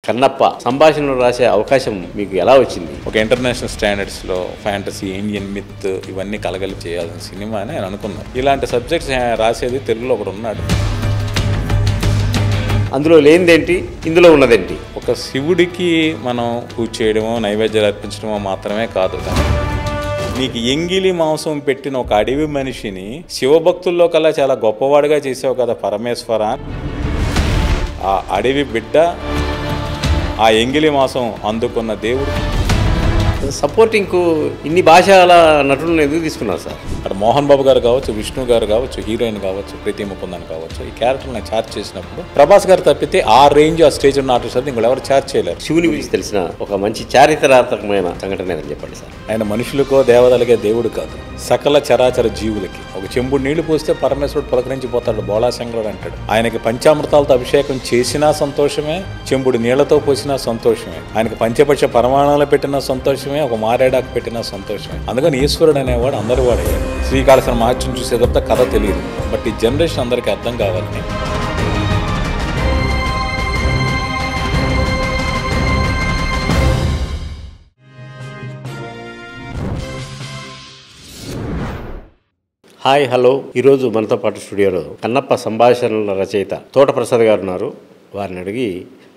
కన్నప్ప సంభాషణలు రాసే అవకాశం మీకు ఎలా వచ్చింది? ఒక ఇంటర్నేషనల్ స్టాండర్డ్స్లో ఫ్యాంటసీ, ఇండియన్ మిత్ ఇవన్నీ కలగలిపి చేయాల్సిన సినిమా అని ఆయన అనుకున్నాను. ఇలాంటి సబ్జెక్ట్స్ రాసేది తెలుగులో ఒకడు ఉన్నాడు. అందులో లేనిదేంటి, ఇందులో ఉన్నదేంటి? ఒక శివుడికి మనం పూజ చేయడమో నైవేద్యాలు అర్పించడమో మాత్రమే కాదు. నీకు ఎంగిలి మాంసం పెట్టిన ఒక అడవి మనిషిని శివభక్తుల్లో కల్లా చాలా గొప్పవాడిగా చేసావు కదా పరమేశ్వర. ఆ అడవి బిడ్డ, ఆ ఎంగిలి మాంసం అందుకున్న దేవుడు. సపోర్టింగ్కు ఇన్ని భాషల నటులను ఎందుకు తీసుకున్నారు సార్? అక్కడ మోహన్ బాబు గారు కావచ్చు, విష్ణు గారు కావచ్చు, హీరోయిన్ కావచ్చు, ప్రీతి ముకుందన్ కావచ్చు, ఈ క్యారెక్టర్ నేను ఛార్జ్ చేసినప్పుడు ప్రభాస్ గారు తప్పితే ఆ రేంజ్ ఆ స్టేజ్ ఉన్న ఆర్టిస్ట్ ఇంకోటి ఎవరు ఛార్జ్ చేయలేరు. శివుని గురించి తెలిసిన ఒక మంచి చారిత్రాత్మకమైన సంఘటన ఏదని చెప్పండి సార్. ఆయన మనుషులకో దేవతలకే దేవుడు కాదు, సకల చరాచర జీవులకి. ఒక చెంబుడు నీళ్లు పోస్తే పరమేశ్వరుడు పులకరించిపోతాడు, బోళాశంకరుడు అంటాడు. ఆయనకి పంచామృతాలతో అభిషేకం చేసినా సంతోషమే, చెంబుడు నీళ్లతో పోసినా సంతోషమే. ఆయనకి పంచపక్ష పరమాణాలు పెట్టినా సంతోషమే, ఒక మారేడాకు పెట్టినా సంతోషమే. అందుకని ఈశ్వరుడు అనేవాడు అందరి వాడే. శ్రీకాళహస్తి మహత్యం చూసే తప్ప కథ తెలియదు, బట్ ఈ జనరేషన్ అందరికీ అర్థం కావాలని. Hi, hello. ఈరోజు మనతో పాటు స్టూడియోలో కన్నప్ప సంభాషణల రచయిత తోట ప్రసాద్ గారు ఉన్నారు. వారిని అడిగి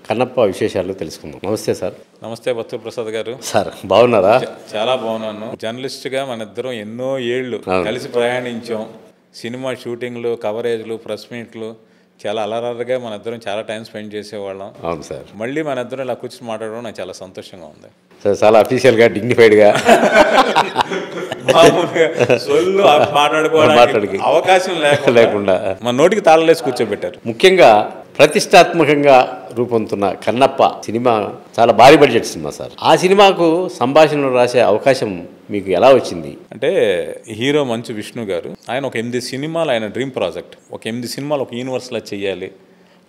కన్నప్ప విశేషాలు తెలుసుకుందాం. నమస్తే సార్. నమస్తే బత్తు ప్రసాద్ గారు. సార్ బాగున్నారా? చాలా బాగున్నాను. జర్నలిస్ట్గా మన ఇద్దరం ఎన్నో ఏళ్ళు కలిసి ప్రయాణించాం. సినిమా షూటింగ్లు, కవరేజ్లు, ప్రెస్ మీట్లు చాలా అలరారుగా మన ఇద్దరం చాలా టైం స్పెండ్ చేసేవాళ్ళం. అవును సార్. మళ్ళీ మన ఇద్దరం ఇలా కూర్చొని మాట్లాడడం నాకు చాలా సంతోషంగా ఉంది సార్. చాలా అఫీషియల్గా, డిగ్నిఫైడ్గా మాట్లాడుకోవడానికి అవకాశం లేకుండా మన నోటికి తాళలేసి కూర్చోబెట్టారు. ముఖ్యంగా ప్రతిష్టాత్మకంగా రూపొందుతున్న కన్నప్ప సినిమా చాలా భారీ బడ్జెట్ సినిమా సార్. ఆ సినిమాకు సంభాషణలు రాసే అవకాశం మీకు ఎలా వచ్చింది? అంటే హీరో మంచు విష్ణు గారు, ఆయన ఒక 8 సినిమాలు ఆయన డ్రీమ్ ప్రాజెక్ట్. ఒక 8 సినిమాలు ఒక యూనివర్స్లో చేయాలి,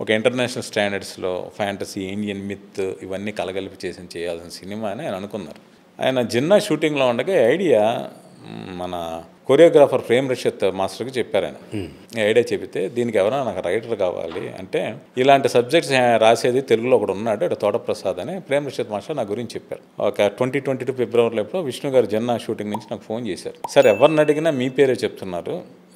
ఒక ఇంటర్నేషనల్ స్టాండర్డ్స్లో ఫ్యాంటసీ, ఇండియన్ మిత్ ఇవన్నీ కలగలిపి చేయాల్సిన సినిమా అని ఆయన అనుకున్నారు. ఆయన జిన్నా షూటింగ్లో ఉండగా ఐడియా మన కొరియోగ్రాఫర్ ప్రేమ్ రషత్ మాస్టర్కి చెప్పారు. ఆయన ఐడియా చెబితే దీనికి ఎవరైనా నాకు రైటర్ కావాలి అంటే, ఇలాంటి సబ్జెక్ట్స్ రాసేది తెలుగులో ఒకడు ఉన్నాడు, అటు తోట ప్రసాద్ అని ప్రేమ్ రషత్ మాస్టర్ నా గురించి చెప్పారు. ఒక 2022 ఫిబ్రవరిలో ఎప్పుడో విష్ణు గారు జన్నా షూటింగ్ నుంచి నాకు ఫోన్ చేశారు. సార్ ఎవరిని అడిగినా మీ పేరే చెప్తున్నారు,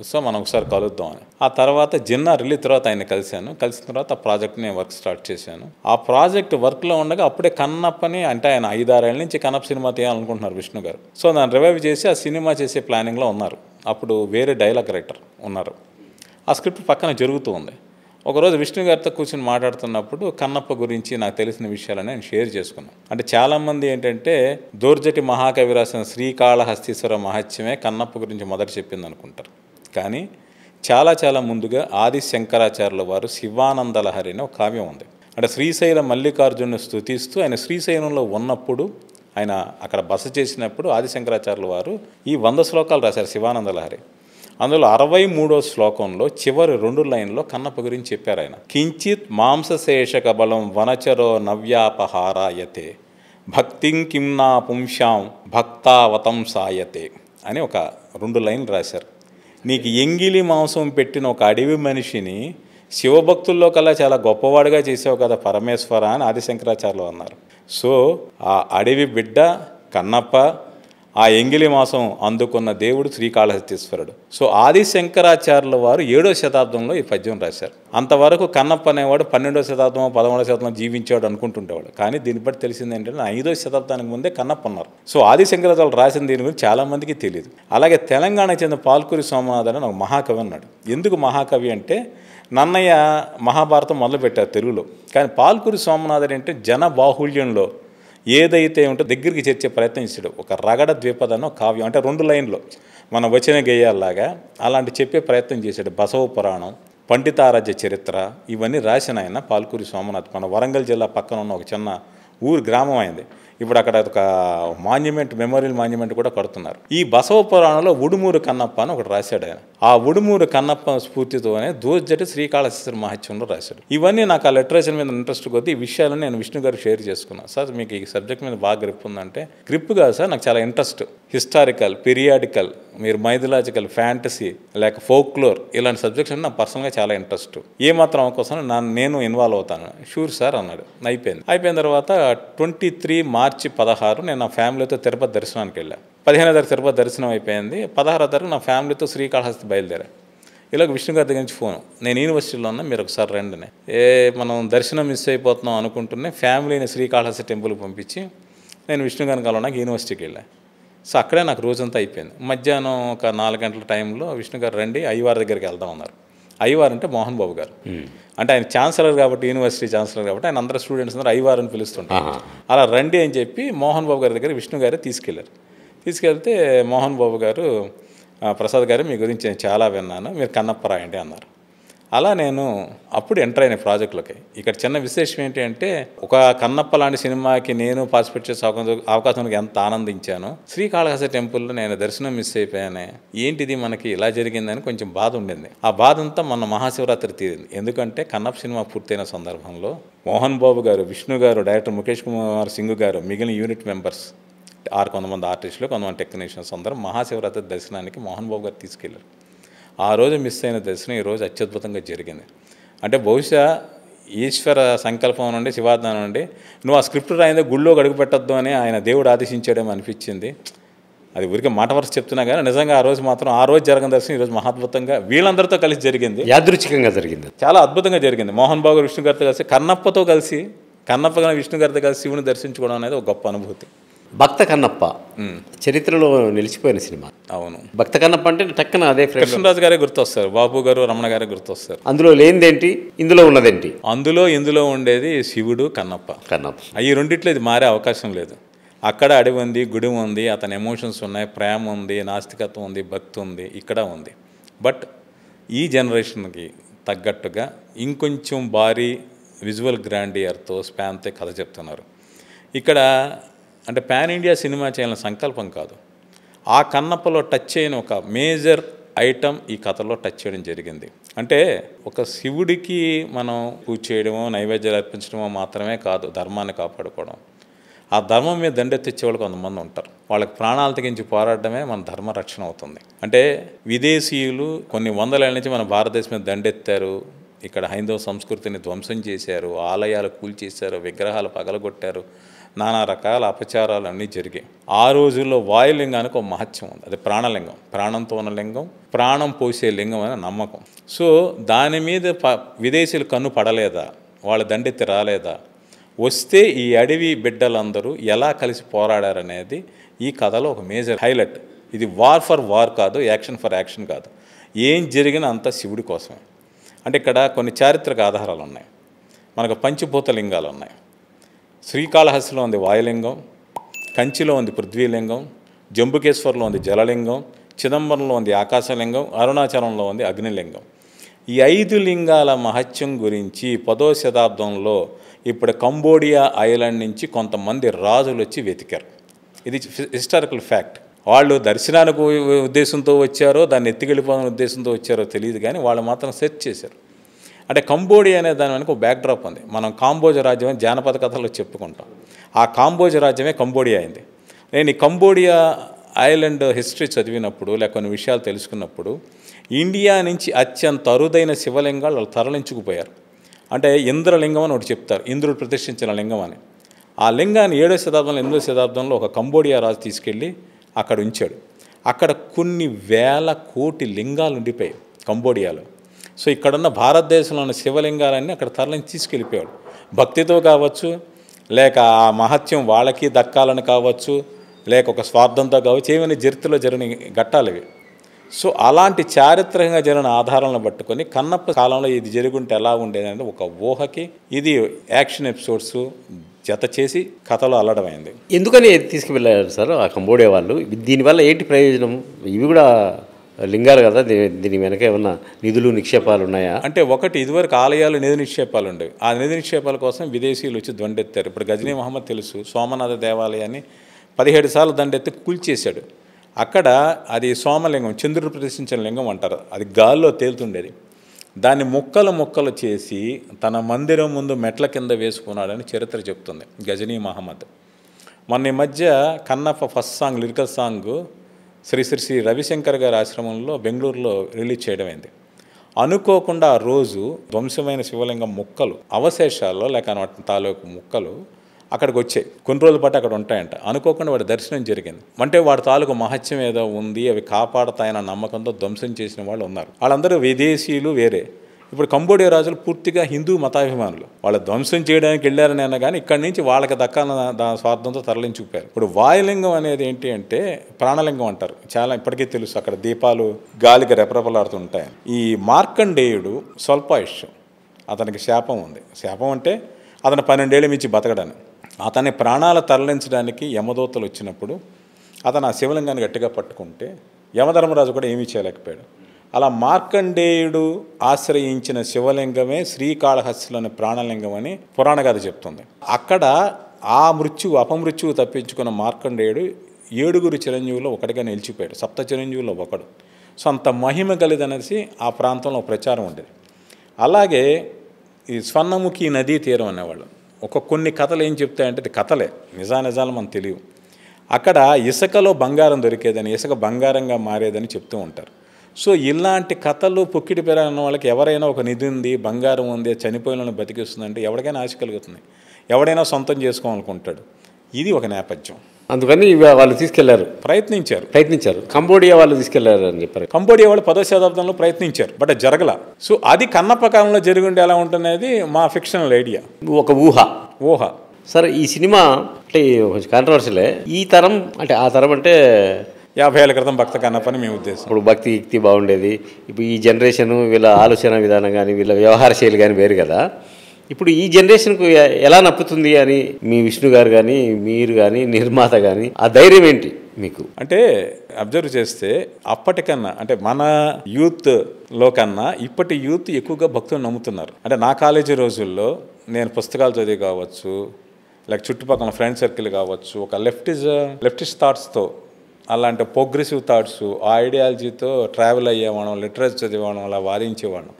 సో మనం ఒకసారి కలుద్దాం అని. ఆ తర్వాత జిన్నా రిలీజ్ తర్వాత ఆయన కలిసిన తర్వాత ఆ ప్రాజెక్ట్ని వర్క్ స్టార్ట్ చేశాను. ఆ ప్రాజెక్ట్ వర్క్లో ఉండగా అప్పుడే కన్నప్పని, అంటే ఆయన 5-6 ఏళ్ళ నుంచి కన్నప్ప సినిమా తీయాలనుకుంటున్నారు విష్ణు గారు. సో దాన్ని రివైవ్ చేసి ఆ సినిమా చేసే ప్లానింగ్లో ఉన్నారు. అప్పుడు వేరే డైలాగ్ రైటర్ ఉన్నారు. ఆ స్క్రిప్ట్ పక్కన జరుగుతూ ఉంది. ఒకరోజు విష్ణు గారితో కూర్చొని మాట్లాడుతున్నప్పుడు కన్నప్ప గురించి నాకు తెలిసిన విషయాలని నేను షేర్ చేసుకున్నాను. అంటే చాలామంది ఏంటంటే దోర్జటి మహాకవి రాసిన శ్రీకాళహస్తీశ్వర మహత్యమే కన్నప్ప గురించి మొదట చెప్పింది అనుకుంటారు. కానీ చాలా ముందుగా ఆది శంకరాచార్యుల వారు శివానంద లహరి అనే ఒక కావ్యం ఉంది. అంటే శ్రీశైల మల్లికార్జును స్తుతిస్తూ ఆయన శ్రీశైలంలో ఉన్నప్పుడు, ఆయన అక్కడ బస చేసినప్పుడు ఆది శంకరాచార్యుల వారు ఈ 100 శ్లోకాలు రాశారు శివానంద లహరి. అందులో 63వ శ్లోకంలో చివరి 2 లైన్లో కన్నప్ప గురించి చెప్పారు ఆయన. కించిత్ మాంసశేషక బలం వనచరో నవ్యాపహారాయతే భక్తిం కింనా పుంశాం భక్తావతం సాయతే అని ఒక 2 లైన్లు రాశారు. నీకు ఎంగిలి మాంసం పెట్టిన ఒక అడవి మనిషిని శివభక్తుల్లో కల్లా చాలా గొప్పవాడిగా చేసావు కదా పరమేశ్వర అని ఆది శంకరాచార్యులు అన్నారు. సో ఆ అడవి బిడ్డ కన్నప్ప, ఆ ఎంగిలి మాంసం అందుకున్న దేవుడు శ్రీకాళహస్తీశ్వరుడు. సో ఆది శంకరాచార్యుల వారు 7వ శతాబ్దంలో ఈ పద్యం రాశారు. అంతవరకు కన్నప్ప అనేవాడు 12వ శతాబ్దం 13వ శతాబ్దం జీవించాడు అనుకుంటుంటేవాడు. కానీ దీన్ని బట్టి తెలిసింది ఏంటంటే 5వ శతాబ్దానికి ముందే కన్నప్ప ఉన్నారు. సో ఆది శంకరాచార్యులు రాసిన దీని గురించి చాలామందికి తెలియదు. అలాగే తెలంగాణకు చెందిన పాల్కూరి సోమనాథన్ అని ఒక మహాకవి అన్నాడు. ఎందుకు మహాకవి అంటే, నన్నయ్య మహాభారతం మొదలుపెట్టారు తెలుగులో, కానీ పాల్కూరి సోమనాథన్ అంటే జన బాహుళ్యంలో ఏదైతే ఉంటే దగ్గరికి చేర్చే ప్రయత్నం చేశాడు. ఒక రగడ ద్విపద అన్న కావ్యం, అంటే 2 లైన్లో మన వచన గేయాల్లాగా అలాంటి చెప్పే ప్రయత్నం చేశాడు. బసవ పురాణం, పండితారాజ్య చరిత్ర ఇవన్నీ రాసిన ఆయన పాల్కూరి సోమనాథ్. మన వరంగల్ జిల్లా పక్కన ఉన్న ఒక చిన్న గ్రామం అయింది. ఇప్పుడు అక్కడ ఒక మాన్యుమెంట్, మెమోరియల్ మాన్యుమెంట్ కూడా కడుతున్నారు. ఈ బసవ పురాణంలో ఉడుమూరు కన్నప్ప అని ఒకటి రాశాడు ఆయన. ఆ ఉడుమూరు కన్నప్ప స్ఫూర్తితోనే దోజ్జటి శ్రీకాళహస్తీశ్వర మహత్యంలో రాశాడు. ఇవన్నీ నాకు ఆ లిటరేచర్ మీద ఇంట్రెస్ట్ కొద్దీ ఈ విషయాలను నేను విష్ణు గారికి షేర్ చేసుకున్నాను. సార్ మీకు ఈ సబ్జెక్ట్ మీద బాగా గ్రిప్ ఉందంటే, గ్రిప్ కాదు సార్, నాకు చాలా ఇంట్రెస్ట్. హిస్టారికల్, పీరియాడికల్, మీరు మైథలాజికల్, ఫ్యాంటసీ, లేక ఫోక్లోర్ ఇలాంటి సబ్జెక్ట్స్ అంటే నాకు పర్సనల్గా చాలా ఇంట్రెస్ట్. ఏమాత్రం అవకాశం నేను ఇన్వాల్వ్ అవుతాను. షూర్ సార్ అన్నాడు. అయిపోయిన తర్వాత 23 మార్చి 16 నేను నా ఫ్యామిలీతో తిరుపతి దర్శనానికి వెళ్ళాను. 15వ తారీఖు తిరుపతి దర్శనం అయిపోయింది. 16వ తారీఖు నా ఫ్యామిలీతో శ్రీకాళహస్తి బయలుదేరా. ఇలాగ విష్ణు గారి దగ్గర నుంచి ఫోన్, నేను యూనివర్సిటీలో ఉన్నా, మీరు ఒకసారి రండి. మనం దర్శనం మిస్ అయిపోతున్నాం అనుకుంటూనే ఫ్యామిలీని శ్రీకాళహస్తి టెంపుల్కి పంపించి నేను విష్ణు గారిని కలవడానికి యూనివర్సిటీకి వెళ్ళాను. సో అక్కడే నాకు రోజంతా అయిపోయింది. మధ్యాహ్నం ఒక 4 గంటల టైంలో విష్ణు గారు రండి, అయ్యవారి దగ్గరికి వెళ్దాం అన్నారు. అయ్యవారు అంటే మోహన్ బాబు గారు. అంటే ఆయన ఛాన్సలర్ కాబట్టి, యూనివర్సిటీ ఛాన్సలర్ కాబట్టి ఆయన అందరూ స్టూడెంట్స్ అందరూ అయ్యవారు అని పిలుస్తుంటారు. అలా రండి అని చెప్పి మోహన్ బాబు గారి దగ్గర విష్ణు గారే తీసుకెళ్తే మోహన్ బాబు గారు, ప్రసాద్ గారు మీ గురించి నేను చాలా విన్నాను, మీరు కన్నప్ప రాయండి అన్నారు. అలా నేను అప్పుడు ఎంటర్ అయిన ప్రాజెక్టులోకి. ఇక్కడ చిన్న విశేషం ఏంటి అంటే, ఒక కన్నప్ప లాంటి సినిమాకి నేను పార్టిసిపేట్ చేసే అవకాశానికి ఎంత ఆనందించాను. శ్రీకాళహస్తి టెంపుల్లో నేను దర్శనం మిస్ అయిపోయాను, ఏంటిది మనకి ఇలా జరిగిందని కొంచెం బాధ ఉండింది. ఆ బాధ అంతా మొన్న మహాశివరాత్రి తీరింది. ఎందుకంటే కన్నప్ప సినిమా పూర్తయిన సందర్భంలో మోహన్ బాబు గారు, విష్ణు గారు, డైరెక్టర్ ముఖేష్ కుమార్ సింగ్ గారు, మిగిలిన యూనిట్ మెంబర్స్, కొంతమంది ఆర్టిస్టులు, కొంతమంది టెక్నీషియన్స్ అందరూ మహాశివరాత్రి దర్శనానికి మోహన్ బాబు గారు తీసుకెళ్లారు. ఆ రోజు మిస్ అయిన దర్శనం ఈరోజు అత్యద్భుతంగా జరిగింది. అంటే బహుశా ఈశ్వర సంకల్పం నుండి, శివాజ్ఞానం నుండి, నువ్వు ఆ స్క్రిప్ట్ రాయిందే గుళ్ళో అడుగు పెట్టద్దు అని ఆయన దేవుడు ఆదేశించాడేమో అనిపించింది. అది ఊరికే మాట వరుస చెప్తున్నా కానీ నిజంగా ఆ రోజు మాత్రం, ఆ రోజు జరగని దర్శనం ఈరోజు మహాద్భుతంగా వీళ్ళందరితో కలిసి జరిగింది. యాదృచ్ఛికంగా జరిగింది, చాలా అద్భుతంగా జరిగింది. మోహన్ బాబు గారు విష్ణు గారితో కలిసి, కన్నప్ప గారు విష్ణు గారితో కలిసి శివుని దర్శించుకోవడం అనేది ఒక గొప్ప అనుభూతి. భక్త కన్నప్ప చరిత్రలో నిలిచిపోయిన సినిమా. అవును, భక్త కన్నప్ప అంటే టక్కన అదే కృష్ణరాజు గారే గుర్తొస్తారు, బాబు గారు, రమణ గారే గుర్తొస్తారు. అందులో లేనిదేంటి, ఇందులో ఉన్నదేంటి? ఇందులో ఉండేది శివుడు, కన్నప్ప. ఈ రెండిట్లో ఇది మారే అవకాశం లేదు. అక్కడ అడవి ఉంది, గుడి ఉంది, అతని ఎమోషన్స్ ఉన్నాయి, ప్రేమ ఉంది, నాస్తికత్వం ఉంది, భక్తి ఉంది, ఇక్కడ ఉంది. బట్ ఈ జనరేషన్కి తగ్గట్టుగా ఇంకొంచెం భారీ విజువల్ గ్రాండియర్తో, స్పాన్తో కథ చెప్తున్నారు. ఇక్కడ అంటే పాన్ ఇండియా సినిమా చేయాలని సంకల్పం కాదు, ఆ కన్నప్పలో టచ్ అయిన ఒక మేజర్ ఐటమ్ ఈ కథలో టచ్ చేయడం జరిగింది. అంటే ఒక శివుడికి మనం పూజ చేయడమో, నైవేద్యాలు అర్పించడమో మాత్రమే కాదు ధర్మాన్ని కాపాడుకోవడం. ఆ ధర్మం మీద దండెత్తిచ్చే వాళ్ళు కొంతమంది ఉంటారు. వాళ్ళకి ప్రాణాలు తెగించి పోరాడమే మన ధర్మ రక్షణ అవుతుంది. అంటే విదేశీయులు కొన్ని వందల నుంచి మన భారతదేశం మీద దండెత్తారు, ఇక్కడ హైందవ సంస్కృతిని ధ్వంసం చేశారు, ఆలయాలు కూల్చేశారు, విగ్రహాలు పగలగొట్టారు, నానా రకాల అపచారాలు అన్నీ జరిగాయి. ఆ రోజుల్లో వాయులింగానికి ఒక మహత్యం ఉంది. అది ప్రాణలింగం, ప్రాణంతో ఉన్న లింగం, ప్రాణం పోసే లింగం అనే నమ్మకం. సో దాని మీద విదేశీయులు కన్ను పడలేదా, వాళ్ళ దండెత్తి రాలేదా, వస్తే ఈ అడవి బిడ్డలందరూ ఎలా కలిసి పోరాడారనేది ఈ కథలో ఒక మేజర్ హైలైట్. ఇది వార్ ఫర్ వార్ కాదు, యాక్షన్ ఫర్ యాక్షన్ కాదు, ఏం జరిగినా అంతా శివుడి కోసమే. అంటే ఇక్కడ కొన్ని చారిత్రక ఆధారాలు ఉన్నాయి. మనకు పంచభూత లింగాలు ఉన్నాయి. శ్రీకాళహస్తిలో ఉంది వాయులింగం, కంచిలో ఉంది పృథ్వీలింగం, జంబుకేశ్వర్లో ఉంది జలలింగం, చిదంబరంలో ఉంది ఆకాశలింగం, అరుణాచలంలో ఉంది అగ్నిలింగం. ఈ 5 లింగాల మహత్యం గురించి 10వ శతాబ్దంలో ఇప్పుడు కంబోడియా ఐలాండ్ నుంచి కొంతమంది రాజులు వచ్చి వెతికారు. ఇది హిస్టారికల్ ఫ్యాక్ట్. వాళ్ళు దర్శనానికి ఉద్దేశంతో వచ్చారో, దాన్ని ఎత్తికెళ్ళిపోవాలనే ఉద్దేశంతో వచ్చారో తెలియదు, కానీ వాళ్ళు మాత్రం సెర్చ్ చేశారు. అంటే కంబోడియా అనే దాని వెనక ఒక బ్యాక్డ్రాప్ ఉంది. మనం కాంబోజ రాజ్యం అని జానపద కథల్లో చెప్పుకుంటాం. ఆ కాంబోజ రాజ్యమే కంబోడియా అయింది. నేను ఈ కంబోడియా ఐలాండ్ హిస్టరీ చదివినప్పుడు, లేక కొన్ని విషయాలు తెలుసుకున్నప్పుడు, ఇండియా నుంచి అత్యంత అరుదైన శివలింగాలు వాళ్ళు తరలించుకుపోయారు. అంటే ఇంద్రలింగం అని ఒకటి చెప్తారు, ఇంద్రుడు ప్రతిష్ఠించిన లింగం అని. ఆ లింగాన్ని 7వ శతాబ్దంలో 8వ శతాబ్దంలో ఒక కంబోడియా రాజు తీసుకెళ్ళి అక్కడ ఉంచాడు. అక్కడ కొన్ని వేల కోటి లింగాలు ఉండిపోయాయి కంబోడియాలో. సో ఇక్కడున్న భారతదేశంలోని శివలింగాలన్నీ అక్కడ తరలించి తీసుకెళ్ళిపోయాడు. భక్తితో కావచ్చు, లేక ఆ మహత్యం వాళ్ళకి దక్కాలని కావచ్చు, లేక ఒక స్వార్థంతో కావచ్చు, ఏమైనా చరిత్రలో జరిగిన ఘట్టాలు ఇవి. సో అలాంటి చారిత్రకంగా జరిగిన ఆధారాలను పట్టుకొని కన్నప్ప కాలంలో ఇది జరుగుంటే ఎలా ఉండేది అనేది ఒక ఊహకి ఇది యాక్షన్ ఎపిసోడ్స్ జత చేసి కథలో అల్లడమైంది. ఎందుకని తీసుకువెళ్ళారు సార్ ఆ కంబోడియా వాళ్ళు? దీనివల్ల ఏంటి ప్రయోజనం? ఇవి కూడా లింగాలు కదా, దీని వెనక ఏమన్నా నిధులు నిక్షేపాలు ఉన్నాయా? అంటే ఒకటి, ఇదివరకు ఆలయాలు నిధి నిక్షేపాలు ఉండేవి. ఆ నిధి నిక్షేపాల కోసం విదేశీయులు వచ్చి దండెత్తారు. ఇప్పుడు గజనీ మహమ్మద్ తెలుసు, సోమనాథ దేవాలయాన్ని 17 సార్లు దండెత్తి కూల్చేశాడు. అక్కడ అది సోమలింగం, చంద్రుడు ప్రదర్శించిన లింగం అంటారు. అది గాల్లో తేలుతుండేది. దాన్ని ముక్కలు చేసి తన మందిరం ముందు మెట్ల కింద వేసుకున్నాడని చరిత్ర చెప్తుంది గజనీ మహమ్మద్. మొన్న ఈ మధ్య Kannappa first song, lyrical song Shri Ravishankar గారి ఆశ్రమంలో బెంగళూరులో రిలీజ్ చేయడమైంది. అనుకోకుండా ఆ రోజు ధ్వంసమైన శివలింగం ముక్కలు, అవశేషాల్లో లేక వాటి తాలూకు ముక్కలు అక్కడికి వచ్చాయి. కొన్ని రోజుల పాటు అక్కడ ఉంటాయంట. అనుకోకుండా వాడి దర్శనం జరిగింది. అంటే వాడి తాలూకు మహత్యం ఏదో ఉంది, అవి కాపాడతాయన్న నమ్మకంతో ధ్వంసం చేసిన వాళ్ళు ఉన్నారు. వాళ్ళందరూ విదేశీయులు వేరే. ఇప్పుడు కంబోడియా రాజులు పూర్తిగా హిందూ మతాభిమానులు. వాళ్ళు ధ్వంసం చేయడానికి వెళ్ళారని అన్నా కానీ ఇక్కడి నుంచి వాళ్ళకి దక్కాలన్న స్వార్థంతో తరలించుకుపోయారు. ఇప్పుడు వాయులింగం అనేది ఏంటి అంటే ప్రాణలింగం అంటారు. చాలా ఇప్పటికీ తెలుసు, అక్కడ దీపాలు గాలికి రెపరెపలాడుతుంటాయి. ఈ మార్కండేయుడు స్వల్పాయుష్యం, అతనికి శాపం ఉంది. శాపం అంటే అతను 12 ఏళ్ళ మించి బతకడానికి. అతని ప్రాణాలు తరలించడానికి యమదూతలు వచ్చినప్పుడు అతను ఆ శివలింగాన్ని గట్టిగా పట్టుకుంటే యమధర్మరాజు కూడా ఏమీ చేయలేకపోయాడు. అలా మార్కండేయుడు ఆశ్రయించిన శివలింగమే శ్రీకాళహస్తిలోని ప్రాణలింగం అని పురాణ గాథ చెప్తుంది. అక్కడ ఆ అపమృత్యువు తప్పించుకున్న మార్కండేయుడు 7 చిరంజీవుల్లో ఒకటిగా నిలిచిపోయాడు. 7 చిరంజీవుల్లో ఒకడు. సో అంత మహిమ కలిదనేసి ఆ ప్రాంతంలో ప్రచారం ఉండేది. అలాగే ఈ స్వర్ణముఖి నదీ తీరం అనేవాళ్ళు కొన్ని కథలు ఏం చెప్తాయంటే, అది కథలే, నిజాలు మనకు తెలియవు. అక్కడ ఇసుకలో బంగారం దొరికేదని, ఇసుక బంగారంగా మారేదని చెప్తూ ఉంటారు. సో ఇలాంటి కథలు పొక్కిడి పెరగన్న వాళ్ళకి ఎవరైనా ఒక నిధి ఉంది, బంగారం ఉంది, చనిపోయిన బతికిస్తుందంటే ఎవరికైనా ఆశ కలుగుతుంది. ఎవడైనా సొంతం చేసుకోవాలనుకుంటాడు. ఇది ఒక నేపథ్యం. అందుకని వాళ్ళు తీసుకెళ్లారు, ప్రయత్నించారు. కంబోడియా వాళ్ళు తీసుకెళ్లారు అని చెప్పారు. కంబోడియా వాళ్ళు 10వ శతాబ్దంలో ప్రయత్నించారు, బట్ జరగల. సో అది కన్నప్ప కాలంలో జరిగి ఎలా ఉంటున్నది మా ఫిక్షనల్ ఐడియా, ఒక ఊహ. సరే, ఈ సినిమా అంటే కొంచెం కాంట్రవర్షియలే. ఈ తరం అంటే ఆ తరం అంటే 50 ఏళ్ల క్రితం భక్త కన్నప్ప అని మేము ఉద్దేశం. ఇప్పుడు భక్తి యుక్తి బాగుండేది. ఇప్పుడు ఈ జనరేషన్ వీళ్ళ ఆలోచన విధానం కానీ వీళ్ళ వ్యవహార శైలి కానీ వేరు కదా. ఇప్పుడు ఈ జనరేషన్కు ఎలా నప్పుతుంది అని మీ విష్ణు గారు కానీ మీరు కానీ నిర్మాత కానీ ఆ ధైర్యం ఏంటి మీకు? అంటే అబ్జర్వ్ చేస్తే అప్పటికన్నా అంటే మన యూత్లో కన్నా ఇప్పటి యూత్ ఎక్కువగా భక్తులు నమ్ముతున్నారు. అంటే నా కాలేజీ రోజుల్లో నేను పుస్తకాలు చదివి కావచ్చు, లేక చుట్టుపక్కల ఫ్రెండ్ సర్కిల్ కావచ్చు, ఒక లెఫ్టిస్ట్ థాట్స్తో, అలాంటి ప్రోగ్రెసివ్ థాట్స్, ఆ ఐడియాలజీతో ట్రావెల్ అయ్యేవాళ్ళం, లిటరేచర్ చదివేవాళ్ళం, అలా వాదించేవాళ్ళం.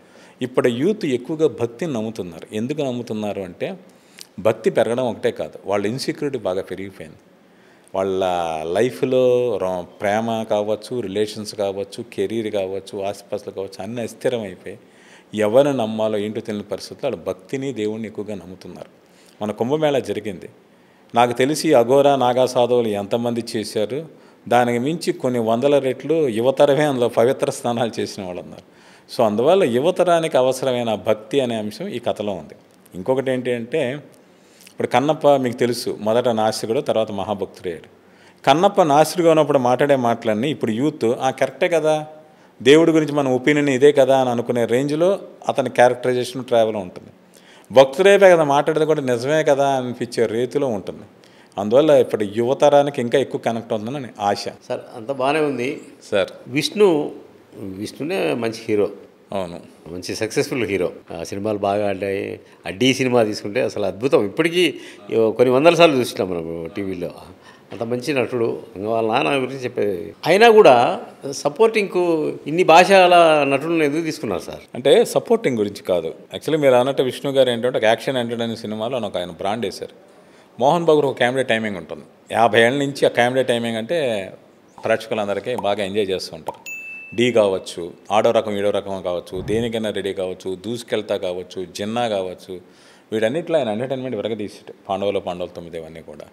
ఇప్పుడు యూత్ ఎక్కువగా భక్తిని నమ్ముతున్నారు. ఎందుకు నమ్ముతున్నారు అంటే భక్తి పెరగడం ఒకటే కాదు, వాళ్ళ ఇన్సెక్యూరిటీ బాగా పెరిగిపోయింది. వాళ్ళ లైఫ్లో ప్రేమ కావచ్చు, రిలేషన్స్ కావచ్చు, కెరీర్ కావచ్చు, ఆస్తిపాస్తులు కావచ్చు, అన్నీ అస్థిరమైపోయి ఎవరిని నమ్మాలో ఏంటో తెలియని పరిస్థితుల్లో వాళ్ళు భక్తిని, దేవుణ్ణి ఎక్కువగా నమ్ముతున్నారు. మన కుంభమేళా జరిగింది. నాకు తెలిసి అఘోరా నాగా సాధువులు ఎంతమంది చేశారు, దానికి మించి కొన్ని 100 రెట్లు యువతరమే అందులో పవిత్ర స్నానాలు చేసిన వాళ్ళు ఉన్నారు. సో అందువల్ల యువతరానికి అవసరమైన భక్తి అనే అంశం ఈ కథలో ఉంది. ఇంకొకటి ఏంటి అంటే, ఇప్పుడు కన్నప్ప మీకు తెలుసు, మొదట నాస్తికుడు, తర్వాత మహాభక్తుడయ్యాడు. కన్నప్ప నాస్తికుడుగా ఉన్నప్పుడు మాట్లాడే మాటలన్నీ ఇప్పుడు యూత్ కరెక్టే కదా, దేవుడి గురించి మన ఒపీనియన్ ఇదే కదా అని అనుకునే రేంజ్లో అతని క్యారెక్టరైజేషన్ ట్రావెల్ ఉంటుంది. భక్తుడైపోయి కదా మాట్లాడేది కూడా నిజమే కదా అనిపించే రీతిలో ఉంటుంది. అందువల్ల ఇప్పుడు యువతరానికి ఇంకా ఎక్కువ కనెక్ట్ అవుతుందని ఆశ. సార్ అంత బాగానే ఉంది సార్. విష్ణునే మంచి హీరో, అవును, మంచి సక్సెస్ఫుల్ హీరో. ఆ సినిమాలు బాగా ఆడాయి. అడ్డీ సినిమా తీసుకుంటే అసలు అద్భుతం. ఇప్పటికీ కొన్ని 100 సార్లు చూసినాం మనం టీవీలో. అంత మంచి నటుడు. వాళ్ళ నాన్న గురించి చెప్పేది. అయినా కూడా సపోర్టింగ్కు ఇన్ని భాషల నటులను ఎందుకు తీసుకున్నారు సార్? అంటే సపోర్టింగ్ గురించి కాదు. యాక్చువల్లీ మీరు అన్నట్టు విష్ణు గారు ఏంటంటే ఒక యాక్షన్ ఎంటర్టైన్ అనే సినిమాలో నాకు ఆయన బ్రాండ్ వేశారు. మోహన్ బాబు ఒక కామెడీ టైమింగ్ ఉంటుంది. 50 ఏళ్ళ నుంచి ఆ కామెడీ టైమింగ్ అంటే ప్రేక్షకులందరికీ బాగా ఎంజాయ్ చేస్తూ ఉంటారు. డీ కావచ్చు, ఆడో రకం ఈడో రకం కావచ్చు, దేనికైనా రెడీ కావచ్చు, దూసుకెళ్తా కావచ్చు, జిన్నా కావచ్చు, వీటన్నిటిలో ఆయన ఎంటర్టైన్మెంట్ విరగదీసాడు. పాండవులు 9 ఇవన్నీ కూడా.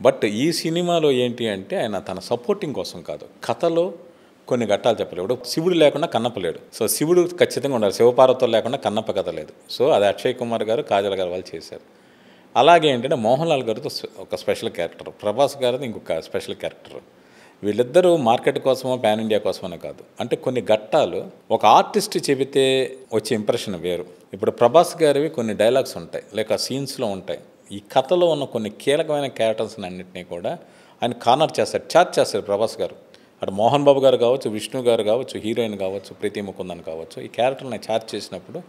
బట్ ఈ సినిమాలో ఏంటి అంటే ఆయన తన సపోర్టింగ్ కోసం కాదు, కథలో కొన్ని ఘట్టాలు చెప్పలేడు. శివుడు లేకుండా కన్నప్ప లేడు. సో శివుడు ఖచ్చితంగా ఉండాలి. శివపార్వతులు లేకుండా కన్నప్ప కథ లేదు. సో అది అక్షయ్ కుమార్ గారు, కాజల్ గారు వాళ్ళు చేశారు. అలాగే ఏంటంటే మోహన్ లాల్ గారితో ఒక స్పెషల్ క్యారెక్టర్, ప్రభాస్ గారితో ఇంకొక స్పెషల్ క్యారెక్టర్. వీళ్ళిద్దరూ మార్కెట్ కోసమో పాన్ ఇండియా కోసమో కాదు. అంటే కొన్ని ఘట్టాలు ఒక ఆర్టిస్ట్ చెబితే వచ్చే ఇంప్రెషన్ వేరు. ఇప్పుడు ప్రభాస్ గారివి కొన్ని డైలాగ్స్ ఉంటాయి, లేక సీన్స్లో ఉంటాయి. ఈ కథలో ఉన్న కొన్ని కీలకమైన క్యారెక్టర్స్ని అన్నింటినీ కూడా ఆయన కార్నర్ చేస్తాడు, చార్జ్ చేస్తాడు ప్రభాస్ గారు. అటు మోహన్ బాబు గారు కావచ్చు, విష్ణు గారు కావచ్చు, హీరోయిన్ కావచ్చు, ప్రీతి ముకుందన్ కావచ్చు, ఈ క్యారెక్టర్ని ఛార్జ్ చేసినప్పుడు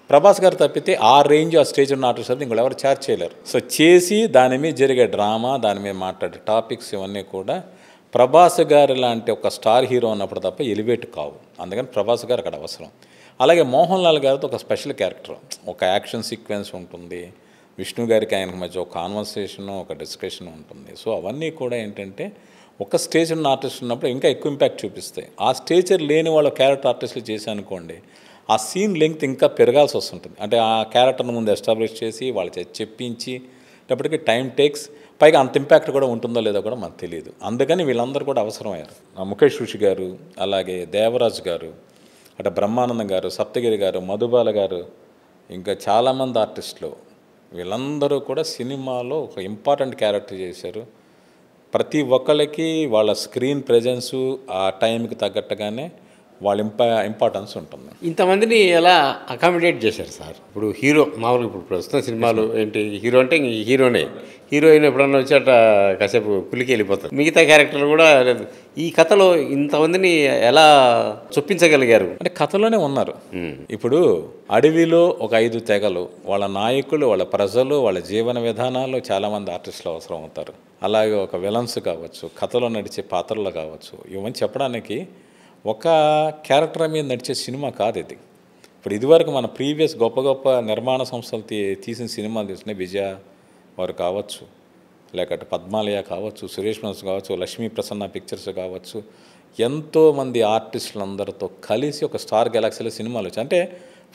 ప్రభాస్ గారు తప్పితే ఆ రేంజ్ ఆ స్టేజ్ ఉన్న ఆర్టిస్ట్ అయితే ఇంకోటి ఎవరు ఛార్జ్ చేయలేరు. సో చేసి దాని మీద జరిగే డ్రామా, దాని మీద మాట్లాడే టాపిక్స్ ఇవన్నీ కూడా ప్రభాస్ గారు లాంటి ఒక స్టార్ హీరో ఉన్నప్పుడు తప్ప ఎలివేట్ కావు. అందుకని ప్రభాస్ గారు అక్కడ అవసరం. అలాగే మోహన్ లాల్ గారితో ఒక స్పెషల్ క్యారెక్టర్, ఒక యాక్షన్ సీక్వెన్స్ ఉంటుంది, విష్ణు గారికి ఆయనకు మధ్య ఒక కాన్వర్సేషను, ఒక డిస్కషన్ ఉంటుంది. సో అవన్నీ కూడా ఏంటంటే ఒక స్టేజ్ ఉన్న ఆర్టిస్ట్ ఉన్నప్పుడు ఇంకా ఎక్కువ ఇంపాక్ట్ చూపిస్తాయి. ఆ స్టేచర్ లేని వాళ్ళ క్యారెక్టర్ ఆర్టిస్టులు చేశారనుకోండి, ఆ సీన్ లెంగ్త్ ఇంకా పెరగాల్సి వస్తుంటుంది. అంటే ఆ క్యారెక్టర్ని ముందు ఎస్టాబ్లిష్ చేసి వాళ్ళ చెప్పించి అప్పటికి టైం టేక్స్, పైగా అంత ఇంపాక్ట్ కూడా ఉంటుందో లేదో కూడా మనకు తెలియదు. అందుకని వీళ్ళందరూ కూడా అవసరమయ్యారు. ముఖేష్ ఋషి గారు, అలాగే దేవరాజ్ గారు, అటు బ్రహ్మానందం గారు, సప్తగిరి గారు, మధుబాల గారు, ఇంకా చాలామంది ఆర్టిస్టులు, వీళ్ళందరూ కూడా సినిమాలో ఒక ఇంపార్టెంట్ క్యారెక్టర్ చేశారు. ప్రతి ఒక్కరికి వాళ్ళ స్క్రీన్ ప్రెజెన్సు ఆ టైంకి తగ్గట్టుగానే వాళ్ళ ఇంపార్టెన్స్ ఉంటుంది. ఇంతమందిని ఎలా అకామిడేట్ చేశారు సార్? ఇప్పుడు హీరో మామూలుగా ఇప్పుడు ప్రస్తుతం సినిమాలు ఏంటి, హీరో అంటే ఇంక హీరోనే, హీరోయిన్ ఎప్పుడన్నా వచ్చి అట్లా కాసేపు కులికి వెళ్ళిపోతారు. మిగతా క్యారెక్టర్లు కూడా లేదు. ఈ కథలో ఇంతమందిని ఎలా చొప్పించగలిగారు? అంటే కథలోనే ఉన్నారు. ఇప్పుడు అడవిలో ఒక 5 తెగలు, వాళ్ళ నాయకులు, వాళ్ళ ప్రజలు, వాళ్ళ జీవన విధానాలు, చాలామంది ఆర్టిస్టులు అవసరం అవుతారు. అలాగే ఒక విలన్స్ కావచ్చు, కథలో నడిచే పాత్రలు కావచ్చు, ఇవన్నీ చెప్పడానికి ఒక క్యారెక్టర్ మీద నడిచే సినిమా కాదు ఇది. ఇప్పుడు ఇదివరకు మన ప్రీవియస్ గొప్ప గొప్ప నిర్మాణ సంస్థలు తీసిన సినిమాలు తీసుకునే విజయ వారు కావచ్చు, లేకపోతే పద్మాలయ కావచ్చు, సురేష్ మనస్ కావచ్చు, లక్ష్మీ ప్రసన్న పిక్చర్స్ కావచ్చు, ఎంతోమంది ఆర్టిస్టులందరితో కలిసి ఒక స్టార్ గెలాక్సీలో సినిమాలు వచ్చాయి. అంటే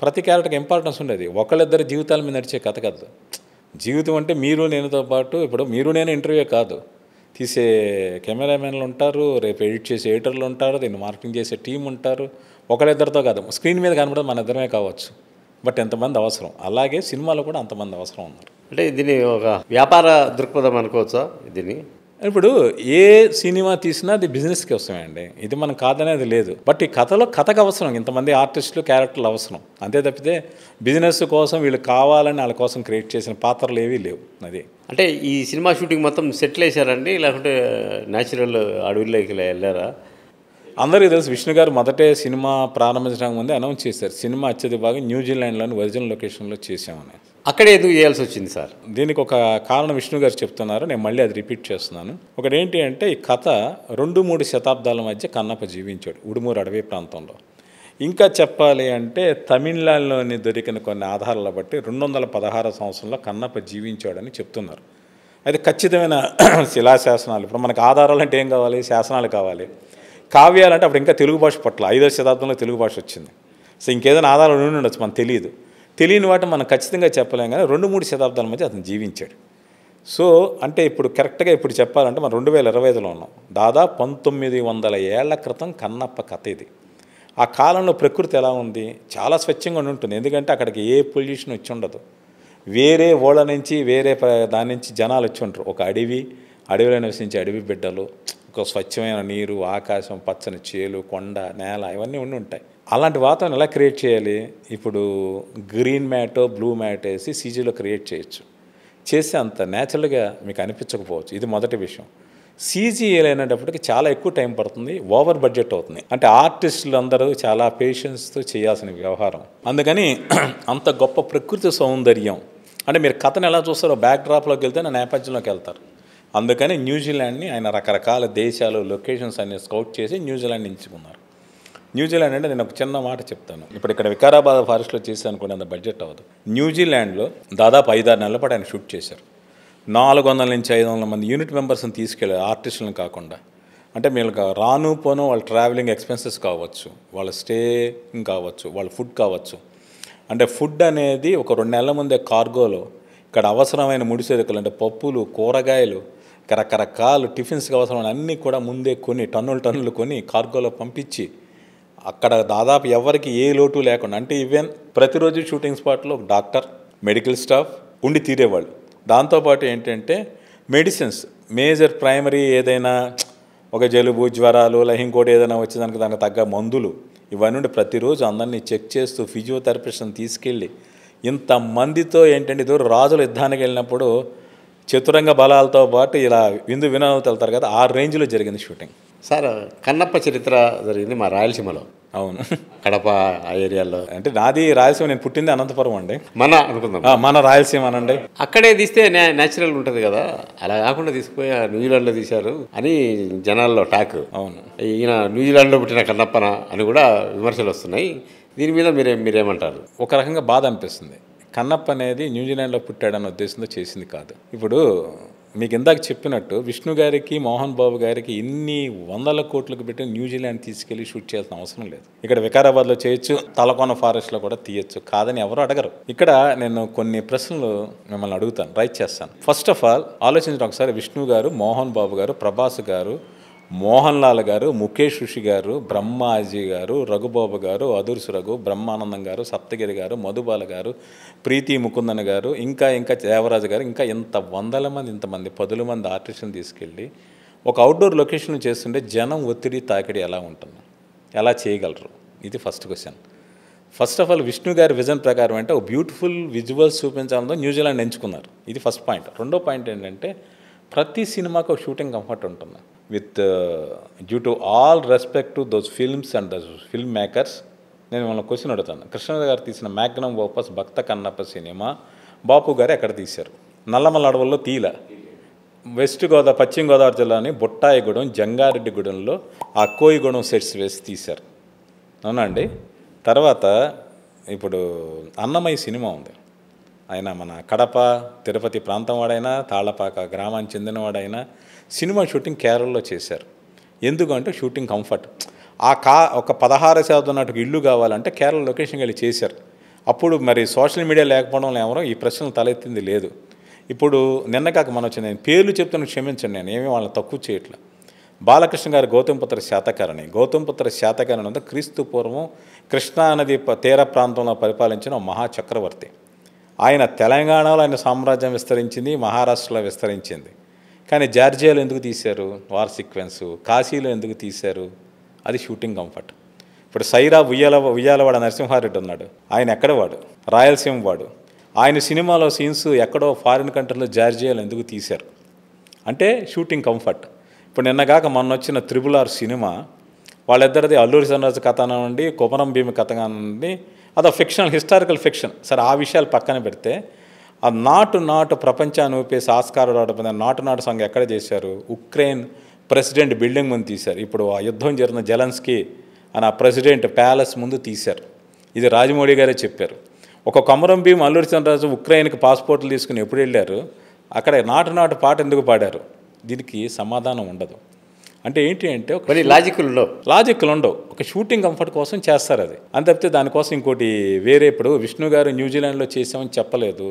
ప్రతి క్యారెక్టర్కి ఇంపార్టెన్స్ ఉండేది. ఒకళ్ళిద్దరి జీవితాల మీద నడిచే కథ కాదు. జీవితం అంటే మీరు నేనుతో పాటు, ఇప్పుడు మీరు నేను ఇంటర్వ్యూ కాదు, తీసే కెమెరామెన్లు ఉంటారు, రేపు ఎడిట్ చేసే ఎడిటర్లు ఉంటారు, దీన్ని మార్కెటింగ్ చేసే టీం ఉంటారు. ఒకళ్ళిద్దరితో కాదు, స్క్రీన్ మీద కనబడదు మన ఇద్దరమే కావచ్చు, బట్ ఎంతమంది అవసరం. అలాగే సినిమాలో కూడా అంతమంది అవసరం ఉన్నారు. అంటే దీన్ని ఒక వ్యాపార దృక్పథం అనుకోవచ్చా దీన్ని? ఇప్పుడు ఏ సినిమా తీసినా అది బిజినెస్కి వస్తాయండి, ఇది మనం కాదనేది లేదు. బట్ ఈ కథలో కథకు అవసరం, ఇంతమంది ఆర్టిస్టులు, క్యారెక్టర్లు అవసరం. అంతే తప్పితే బిజినెస్ కోసం వీళ్ళు కావాలని వాళ్ళ కోసం క్రియేట్ చేసిన పాత్రలు ఏవీ లేవు. అది అంటే ఈ సినిమా షూటింగ్ మొత్తం సెటిల్ వేసారండి, లేకుంటే న్యాచురల్ అడవుల్లోకి వెళ్ళారా? అందరికీ తెలుసు, విష్ణు గారు మొదటే సినిమా ప్రారంభించడానికి ముందే అనౌన్స్ చేశారు, సినిమా అత్యధిక భాగం న్యూజిలాండ్లోని ఒరిజినల్ లొకేషన్లో చేసామని. అక్కడే ఎందుకు చేయాల్సి వచ్చింది సార్? దీనికి ఒక కారణం విష్ణు గారు చెప్తున్నారు, నేను మళ్ళీ అది రిపీట్ చేస్తున్నాను. ఒకటి ఏంటి అంటే, ఈ కథ 2-3 శతాబ్దాల మధ్య కన్నప్ప జీవించాడు ఉడుమూరు అడవి ప్రాంతంలో. ఇంకా చెప్పాలి అంటే తమిళనాడులోని దొరికిన కొన్ని ఆధారాల బట్టి 216 సంవత్సరంలో కన్నప్ప జీవించాడని చెప్తున్నారు. అది ఖచ్చితమైన శిలాశాసనాలు. ఇప్పుడు మనకు ఆధారాలు అంటే ఏం కావాలి? శాసనాలు కావాలి. కావ్యాలంటే అప్పుడు ఇంకా తెలుగు భాష పట్ల 5వ శతాబ్దంలో తెలుగు భాష వచ్చింది. సో ఇంకేదైనా ఆధారాలు ఉండి ఉండొచ్చు, మనకు తెలియదు. తెలియని వాటిని మనం ఖచ్చితంగా చెప్పలేం, కానీ 2-3 శతాబ్దాల మధ్య అతను జీవించాడు. సో అంటే ఇప్పుడు కరెక్ట్గా ఇప్పుడు చెప్పాలంటే మనం 2025లో ఉన్నాం. దాదాపు 1900 ఏళ్ల క్రితం కన్నప్ప కథ ఇది. ఆ కాలంలో ప్రకృతి ఎలా ఉంది? చాలా స్వచ్ఛంగా ఉంటుంది. ఎందుకంటే అక్కడికి ఏ పొల్యూషన్ వచ్చి ఉండదు. వేరే ఓళ్ళ నుంచి వేరే దాని నుంచి జనాలు వచ్చి ఉంటారు. ఒక అడవిలో నివసించే అడవి బిడ్డలు, ఒక స్వచ్ఛమైన నీరు, ఆకాశం, పచ్చని చేలు, కొండ, నేల, ఇవన్నీ ఉండి ఉంటాయి. అలాంటి వాతావరణం ఎలా క్రియేట్ చేయాలి? ఇప్పుడు గ్రీన్ మ్యాటో బ్లూ మ్యాట్ వేసి సీజీలో క్రియేట్ చేయొచ్చు. చేస్తే అంత న్యాచురల్గా మీకు అనిపించకపోవచ్చు. ఇది మొదటి విషయం. సీజీ అయినప్పటికీ చాలా ఎక్కువ టైం పడుతుంది, ఓవర్ బడ్జెట్ అవుతుంది. అంటే ఆర్టిస్టులు అందరూ చాలా పేషెన్స్తో చేయాల్సిన వ్యవహారం. అందుకని అంత గొప్ప ప్రకృతి సౌందర్యం అంటే మీరు కథను ఎలా చూస్తారో బ్యాక్ డ్రాప్లోకి వెళ్తే నా నేపథ్యంలోకి వెళ్తారు. అందుకని న్యూజిలాండ్ని ఆయన రకరకాల దేశాలు, లొకేషన్స్ అన్ని స్కౌట్ చేసి న్యూజిలాండ్ ఎంచుకున్నారు. న్యూజిలాండ్ అంటే నేను ఒక చిన్న మాట చెప్తాను. ఇప్పుడు ఇక్కడ వికారాబాద్ ఫారెస్ట్లో చేశాను అనుకోండి, అంత బడ్జెట్ అవ్వదు. న్యూజిలాండ్లో దాదాపు 5-6 నెలల పాటు ఆయన షూట్ చేశారు. 400 నుంచి 500 మంది యూనిట్ మెంబర్స్ని తీసుకెళ్ళారు, ఆర్టిస్టులను కాకుండా. అంటే మీరు రాను పోను వాళ్ళ ట్రావెలింగ్ ఎక్స్పెన్సెస్ కావచ్చు, వాళ్ళ స్టేయింగ్ కావచ్చు, వాళ్ళ ఫుడ్ కావచ్చు. అంటే ఫుడ్ అనేది ఒక 2 నెలల ముందే కార్గోలో ఇక్కడ అవసరమైన ముడిసరుకులు అంటే పప్పులు, కూరగాయలు, రకరకాల టిఫిన్స్కి అవసరమైన అన్నీ కూడా ముందే కొని టన్నులు కొని కార్గోలో పంపించి అక్కడ దాదాపు ఎవరికి ఏ లోటు లేకుండా, అంటే ఈవెన్ ప్రతిరోజు షూటింగ్ స్పాట్లో ఒక డాక్టర్, మెడికల్ స్టాఫ్ ఉండి తీరేవాళ్ళు. దాంతోపాటు ఏంటంటే మెడిసిన్స్, మేజర్ ప్రైమరీ ఏదైనా ఒక జలుబు, జ్వరాలు, ఇంకోటి ఏదైనా వచ్చేదానికి దానికి తగ్గ మందులు, ఇవన్నీ ప్రతిరోజు అందరినీ చెక్ చేస్తూ ఫిజియోథెరపిస్ట్ని తీసుకెళ్ళి ఇంతమందితో ఏంటంటే ఇదివరకు రాజులు యుద్ధానికి వెళ్ళినప్పుడు చతురంగ బలాలతో పాటు ఇలా విందు వినోదాలతో వెళ్తారు కదా, ఆ రేంజ్లో జరిగింది షూటింగ్. సార్ కన్నప్ప చరిత్ర జరిగింది మా రాయలసీమలో, అవును. కడప ఆ ఏరియాలో. అంటే నాది రాయలసీమ, నేను పుట్టింది అనంతపురం అండి. మన అనుకుందాం, మన రాయలసీమ అనండి. అక్కడే తీస్తే న్యాచురల్ ఉంటుంది కదా, అలా కాకుండా తీసుకుపోయి న్యూజిలాండ్లో తీశారు అని జనాల్లో టాక్. అవును, ఈయన న్యూజిలాండ్లో పుట్టిన కన్నప్పన అని కూడా విమర్శలు వస్తున్నాయి. దీని మీద మీరేమంటారు? ఒక రకంగా బాధ అనిపిస్తుంది. కన్నప్ప అనేది న్యూజిలాండ్లో పుట్టాడన్న ఉద్దేశంతో చేసింది కాదు. ఇప్పుడు మీకు ఇందాక చెప్పినట్టు విష్ణు గారికి, మోహన్ బాబు గారికి ఇన్ని వందల కోట్లకు పెట్టి న్యూజిలాండ్ తీసుకెళ్లి షూట్ చేయాల్సిన అవసరం లేదు. ఇక్కడ వికారాబాద్లో చేయొచ్చు, తలకోన ఫారెస్ట్లో కూడా తీయొచ్చు, కాదని ఎవరు అడగరు. ఇక్కడ నేను కొన్ని ప్రశ్నలు మిమ్మల్ని అడుగుతాను, రైట్ చేస్తాను. ఫస్ట్ ఆఫ్ ఆల్ ఆలోచించడం ఒకసారి. విష్ణు గారు, మోహన్ బాబు గారు, ప్రభాస్ గారు, మోహన్ లాల్ గారు, ముఖేష్ ఋషి గారు, బ్రహ్మాజీ గారు, రఘుబాబు గారు, అదుర్సు రఘు, బ్రహ్మానందం గారు, సప్తగిరి గారు, మధుబాల గారు, ప్రీతి ముకుందన్ గారు, ఇంకా దేవరాజు గారు, ఇంకా ఇంత వందల మంది, ఇంతమంది 10 మంది ఆర్టిస్టులను తీసుకెళ్ళి ఒక అవుట్డోర్ లొకేషన్ చేస్తుంటే జనం ఒత్తిడి తాకిడి ఎలా ఉంటుంది, ఎలా చేయగలరు? ఇది first question. First of all Vishnu గారి విజన్ ప్రకారం అంటే ఒక బ్యూటిఫుల్ విజువల్స్ చూపించాలని న్యూజిలాండ్ ఎంచుకున్నారు. ఇది ఫస్ట్ పాయింట్. రెండో పాయింట్ ఏంటంటే ప్రతి సినిమాకు ఒక షూటింగ్ కంఫర్ట్ ఉంటుంది. With due to all respect to those films and those film makers, నేను మిమ్మల్ని క్వశ్చన్ అడుగుతాను. కృష్ణ గారు తీసిన మ్యాగ్నమ్ ఓపస్ భక్త కన్నప్ప సినిమా బాపు గారు ఎక్కడ తీశారు? నల్లమల్ల అడవుల్లో తీల. పశ్చిమ గోదావరి జిల్లాని బుట్టాయిగూడెం, జంగారెడ్డిగూడెంలో ఆ కోయిగూడెం సెట్స్ వేసి తీశారు, అవునా అండి? తర్వాత ఇప్పుడు అన్నమయ్య సినిమా ఉంది. ఆయన మన కడప, తిరుపతి ప్రాంతం వాడైనా, తాళ్లపాక గ్రామానికి చెందినవాడైనా సినిమా షూటింగ్ కేరళలో చేశారు. ఎందుకంటే షూటింగ్ కంఫర్ట్. ఒక 16,000 నాటికి ఇల్లు కావాలంటే కేరళ లొకేషన్కి వెళ్ళి చేశారు. అప్పుడు మరి సోషల్ మీడియా లేకపోవడం ఎవరో ఈ ప్రశ్నలు తలెత్తింది లేదు. ఇప్పుడు నిన్నకాక మనం వచ్చింది, నేను పేర్లు చెప్తాను, క్షమించండి, నేను ఏమీ వాళ్ళని తక్కువ చేయట్లా. బాలకృష్ణ గారి గౌతమిపుత్ర శాతకర్ణి. గౌతమిపుత్ర శాతకర్ణి అంతా క్రీస్తు పూర్వం కృష్ణానది తీర ప్రాంతంలో పరిపాలించిన మహాచక్రవర్తి. ఆయన తెలంగాణలో ఆయన సామ్రాజ్యం విస్తరించింది, మహారాష్ట్రలో విస్తరించింది. కానీ జార్జియాలో ఎందుకు తీశారు వార్ సీక్వెన్సు? కాశీలో ఎందుకు తీశారు? అది షూటింగ్ కంఫర్ట్. ఇప్పుడు సైరా ఉయ్యాలవాడ నరసింహారెడ్డి ఉన్నాడు, ఆయన ఎక్కడ వాడు? రాయలసీమ వాడు. ఆయన సినిమాలో సీన్స్ ఎక్కడో ఫారిన్ కంట్రీలో జార్జియాలో ఎందుకు తీశారు అంటే షూటింగ్ కంఫర్ట్. ఇప్పుడు నిన్నగాక మొన్న వచ్చిన RRR సినిమా, వాళ్ళిద్దరిది అల్లూరి సీతారామరాజు కథ కానివ్వండి, కొమరం భీమి కథ కానివ్వండి, అదో ఫిక్షనల్, హిస్టారికల్ ఫిక్షన్. సరే, ఆ విషయాలు పక్కన పెడితే ఆ నాటు ప్రపంచాన్ని ఊపేసి ఆస్కార్ నాటు సాంగ్ ఎక్కడ చేశారు? ఉక్రెయిన్ ప్రెసిడెంట్ బిల్డింగ్ ముందు తీశారు. ఇప్పుడు ఆ యుద్ధం జరిగిన జెలెన్స్కీ అని ఆ ప్రెసిడెంట్ ప్యాలెస్ ముందు తీశారు. ఇది రాజమౌళి గారే చెప్పారు. ఒక కొమరం భీం, అల్లూరి సీతారామరాజు ఉక్రెయిన్కి పాస్పోర్ట్లు తీసుకుని ఎప్పుడు వెళ్ళారు? అక్కడ నాటు పాట ఎందుకు పాడారు? దీనికి సమాధానం ఉండదు. అంటే ఏంటి అంటే ఒక లాజిక్లు ఉండవు. ఒక షూటింగ్ కంఫర్ట్ కోసం చేస్తారు అది, అంత తప్పితే దానికోసం ఇంకోటి వేరే. ఇప్పుడు విష్ణు గారు న్యూజిలాండ్లో చేసామని చెప్పలేదు,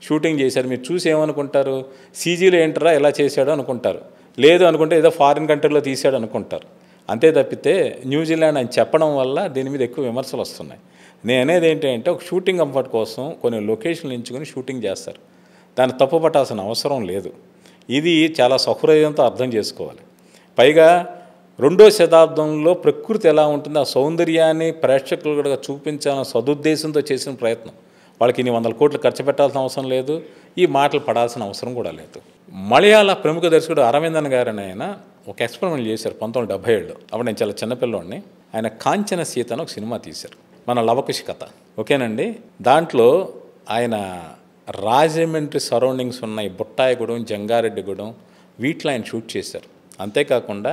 షూటింగ్ చేశారు. మీరు చూసి ఏమనుకుంటారు? సీజీలో ఏంటరా ఇలా చేశాడు అనుకుంటారు, లేదు అనుకుంటే ఏదో ఫారిన్ కంట్రీలో తీశాడు అనుకుంటారు. అంతే తప్పితే న్యూజిలాండ్ అని చెప్పడం వల్ల దీని మీద ఎక్కువ విమర్శలు వస్తున్నాయి. నేను అనేది ఏంటంటే ఒక షూటింగ్ కంఫర్ట్ కోసం కొన్ని లొకేషన్లు ఎంచుకొని షూటింగ్ చేస్తారు, దాన్ని తప్పుపట్టాల్సిన అవసరం లేదు. ఇది చాలా సహృదయంతో అర్థం చేసుకోవాలి. పైగా 2వ శతాబ్దంలో ప్రకృతి ఎలా ఉంటుందో ఆ సౌందర్యాన్ని ప్రేక్షకులు కూడా చూపించాలని సదుద్దేశంతో చేసిన ప్రయత్నం. వాళ్ళకి ఇన్ని 100 కోట్లు ఖర్చు పెట్టాల్సిన అవసరం లేదు, ఈ మాటలు పడాల్సిన అవసరం కూడా లేదు. మలయాళ ప్రముఖ దర్శకుడు అరవిందన్ గారని ఆయన ఒక ఎక్స్పెరిమెంట్ చేశారు 1977లో. అప్పుడు నేను చాలా చిన్నపిల్లోడిని. ఆయన కాంచన సీత అని ఒక సినిమా తీశారు, మన లవకుశ కథ, ఓకేనండి. దాంట్లో ఆయన రాజమండ్రి సరౌండింగ్స్ ఉన్నాయి, బుట్టాయిగూడెం, జంగారెడ్డిగూడెం, వీటిలో ఆయన షూట్ చేశారు. అంతేకాకుండా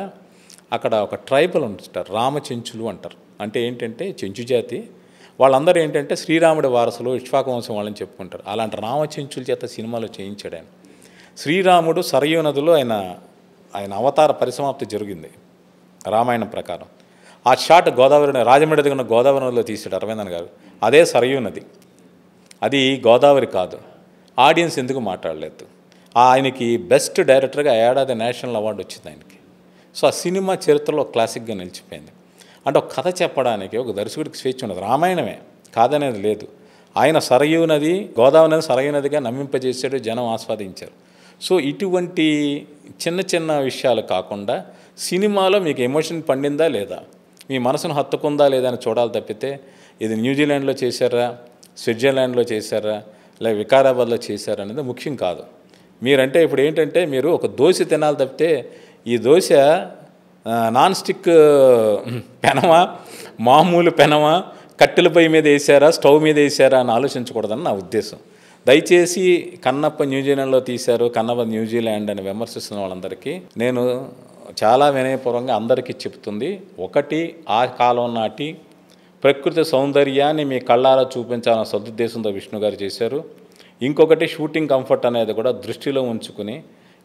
అక్కడ ఒక ట్రైబల్ ఉంటారు, రామచెంచులు అంటారు. అంటే ఏంటంటే చెంచు జాతి, వాళ్ళందరూ ఏంటంటే శ్రీరాముడి వారసులు, ఇక్ష్వాక వంశం వాళ్ళని చెప్పుకుంటారు. అలాంటి రామచెంచుల చేత సినిమాలో చేయించాడు ఆయన. శ్రీరాముడు సరయూ నదిలో ఆయన అవతార పరిసమాప్తి జరిగింది రామాయణం ప్రకారం. ఆ షాట్ గోదావరి, రాజమండ్రి దగ్గర ఉన్న గోదావరి నదిలో తీశాడు అరవిందన్ గారు. అదే సరయూ నది, అది గోదావరి కాదు. ఆడియన్స్ ఎందుకు మాట్లాడలేదు? ఆయనకి బెస్ట్ డైరెక్టర్గా ఏడాది నేషనల్ అవార్డు వచ్చింది ఆయనకి. సో ఆ సినిమా చరిత్రలో క్లాసిక్గా నిలిచిపోయింది. అంటే ఒక కథ చెప్పడానికి ఒక దర్శకుడికి స్వేచ్ఛ ఉండదు. రామాయణమే కాదనేది లేదు. ఆయన సరయూ నది, గోదావరి నది సరయూ నదిగా నమ్మింపజేసాడు, జనం ఆస్వాదించారు. సో ఇటువంటి చిన్న చిన్న విషయాలు కాకుండా సినిమాలో మీకు ఎమోషన్ పండిందా లేదా, మీ మనసును హత్తుకుందా లేదా అని చూడాలి తప్పితే ఇది న్యూజిలాండ్లో చేశారా, స్విట్జర్లాండ్లో చేశారా, లేక వికారాబాద్లో చేశారా అనేది ముఖ్యం కాదు. మీరంటే ఇప్పుడు ఏంటంటే మీరు ఒక దోశ తినాలి తప్పితే ఈ దోశ నాన్ స్టిక్ పెనమా, మామూలు పెనమా, కట్టెల పొయ్యి మీద వేసారా, స్టవ్ మీద వేసారా అని ఆలోచించకూడదని నా ఉద్దేశం. దయచేసి కన్నప్ప న్యూజిలాండ్లో తీశారు, కన్నప్ప న్యూజిలాండ్ అని విమర్శిస్తున్న వాళ్ళందరికీ నేను చాలా వినయపూర్వకంగా అందరికీ చెప్తుంది, ఒకటి ఆ కాలం నాటి ప్రకృతి సౌందర్యాన్ని మీ కళ్ళారా చూపించాలన్న సదుద్దేశంతో విష్ణు గారు చేశారు. ఇంకొకటి షూటింగ్ కంఫర్ట్ అనేది కూడా దృష్టిలో ఉంచుకుని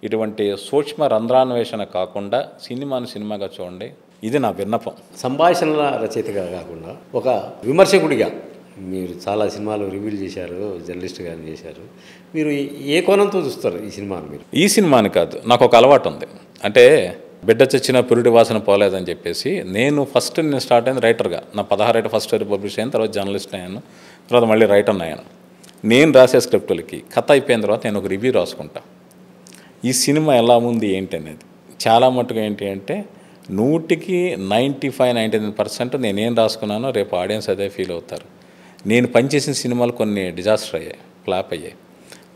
ఇటువంటి సూక్ష్మ రంధ్రాన్వేషణ కాకుండా సినిమాను సినిమాగా చూడండి, ఇది నా విన్నపం. సంభాషణల రచయితగా కాకుండా ఒక విమర్శకుడిగా మీరు చాలా సినిమాలు రివ్యూలు చేశారు, జర్నలిస్ట్గా చేశారు. మీరు ఏ కోణంతో చూస్తారు ఈ సినిమాను? మీరు ఈ సినిమాని కాదు, నాకు ఒక అలవాటు ఉంది. అంటే బిడ్డ చచ్చిన పురుడి వాసన పోలేదని చెప్పేసి నేను స్టార్ట్ అయింది రైటర్గా. నా 16 ఏట ఫస్ట్ ఇయర్ పబ్లిష్ అయ్యాను, తర్వాత జర్నలిస్ట్ అయ్యాను, తర్వాత మళ్ళీ రైటర్ అయ్యాను. నేను రాసే స్క్రిప్టులకి కథ అయిపోయిన తర్వాత నేను ఒక రివ్యూ రాసుకుంటా, ఈ సినిమా ఎలా ఉంది ఏంటి అనేది. చాలా మట్టుకు ఏంటి అంటే 100కి 95-99% నేనేం రాసుకున్నానో రేపు ఆడియన్స్ అదే ఫీల్ అవుతారు. నేను పనిచేసిన సినిమాలు కొన్ని డిజాస్టర్ అయ్యాయి, ఫ్లాప్ అయ్యాయి.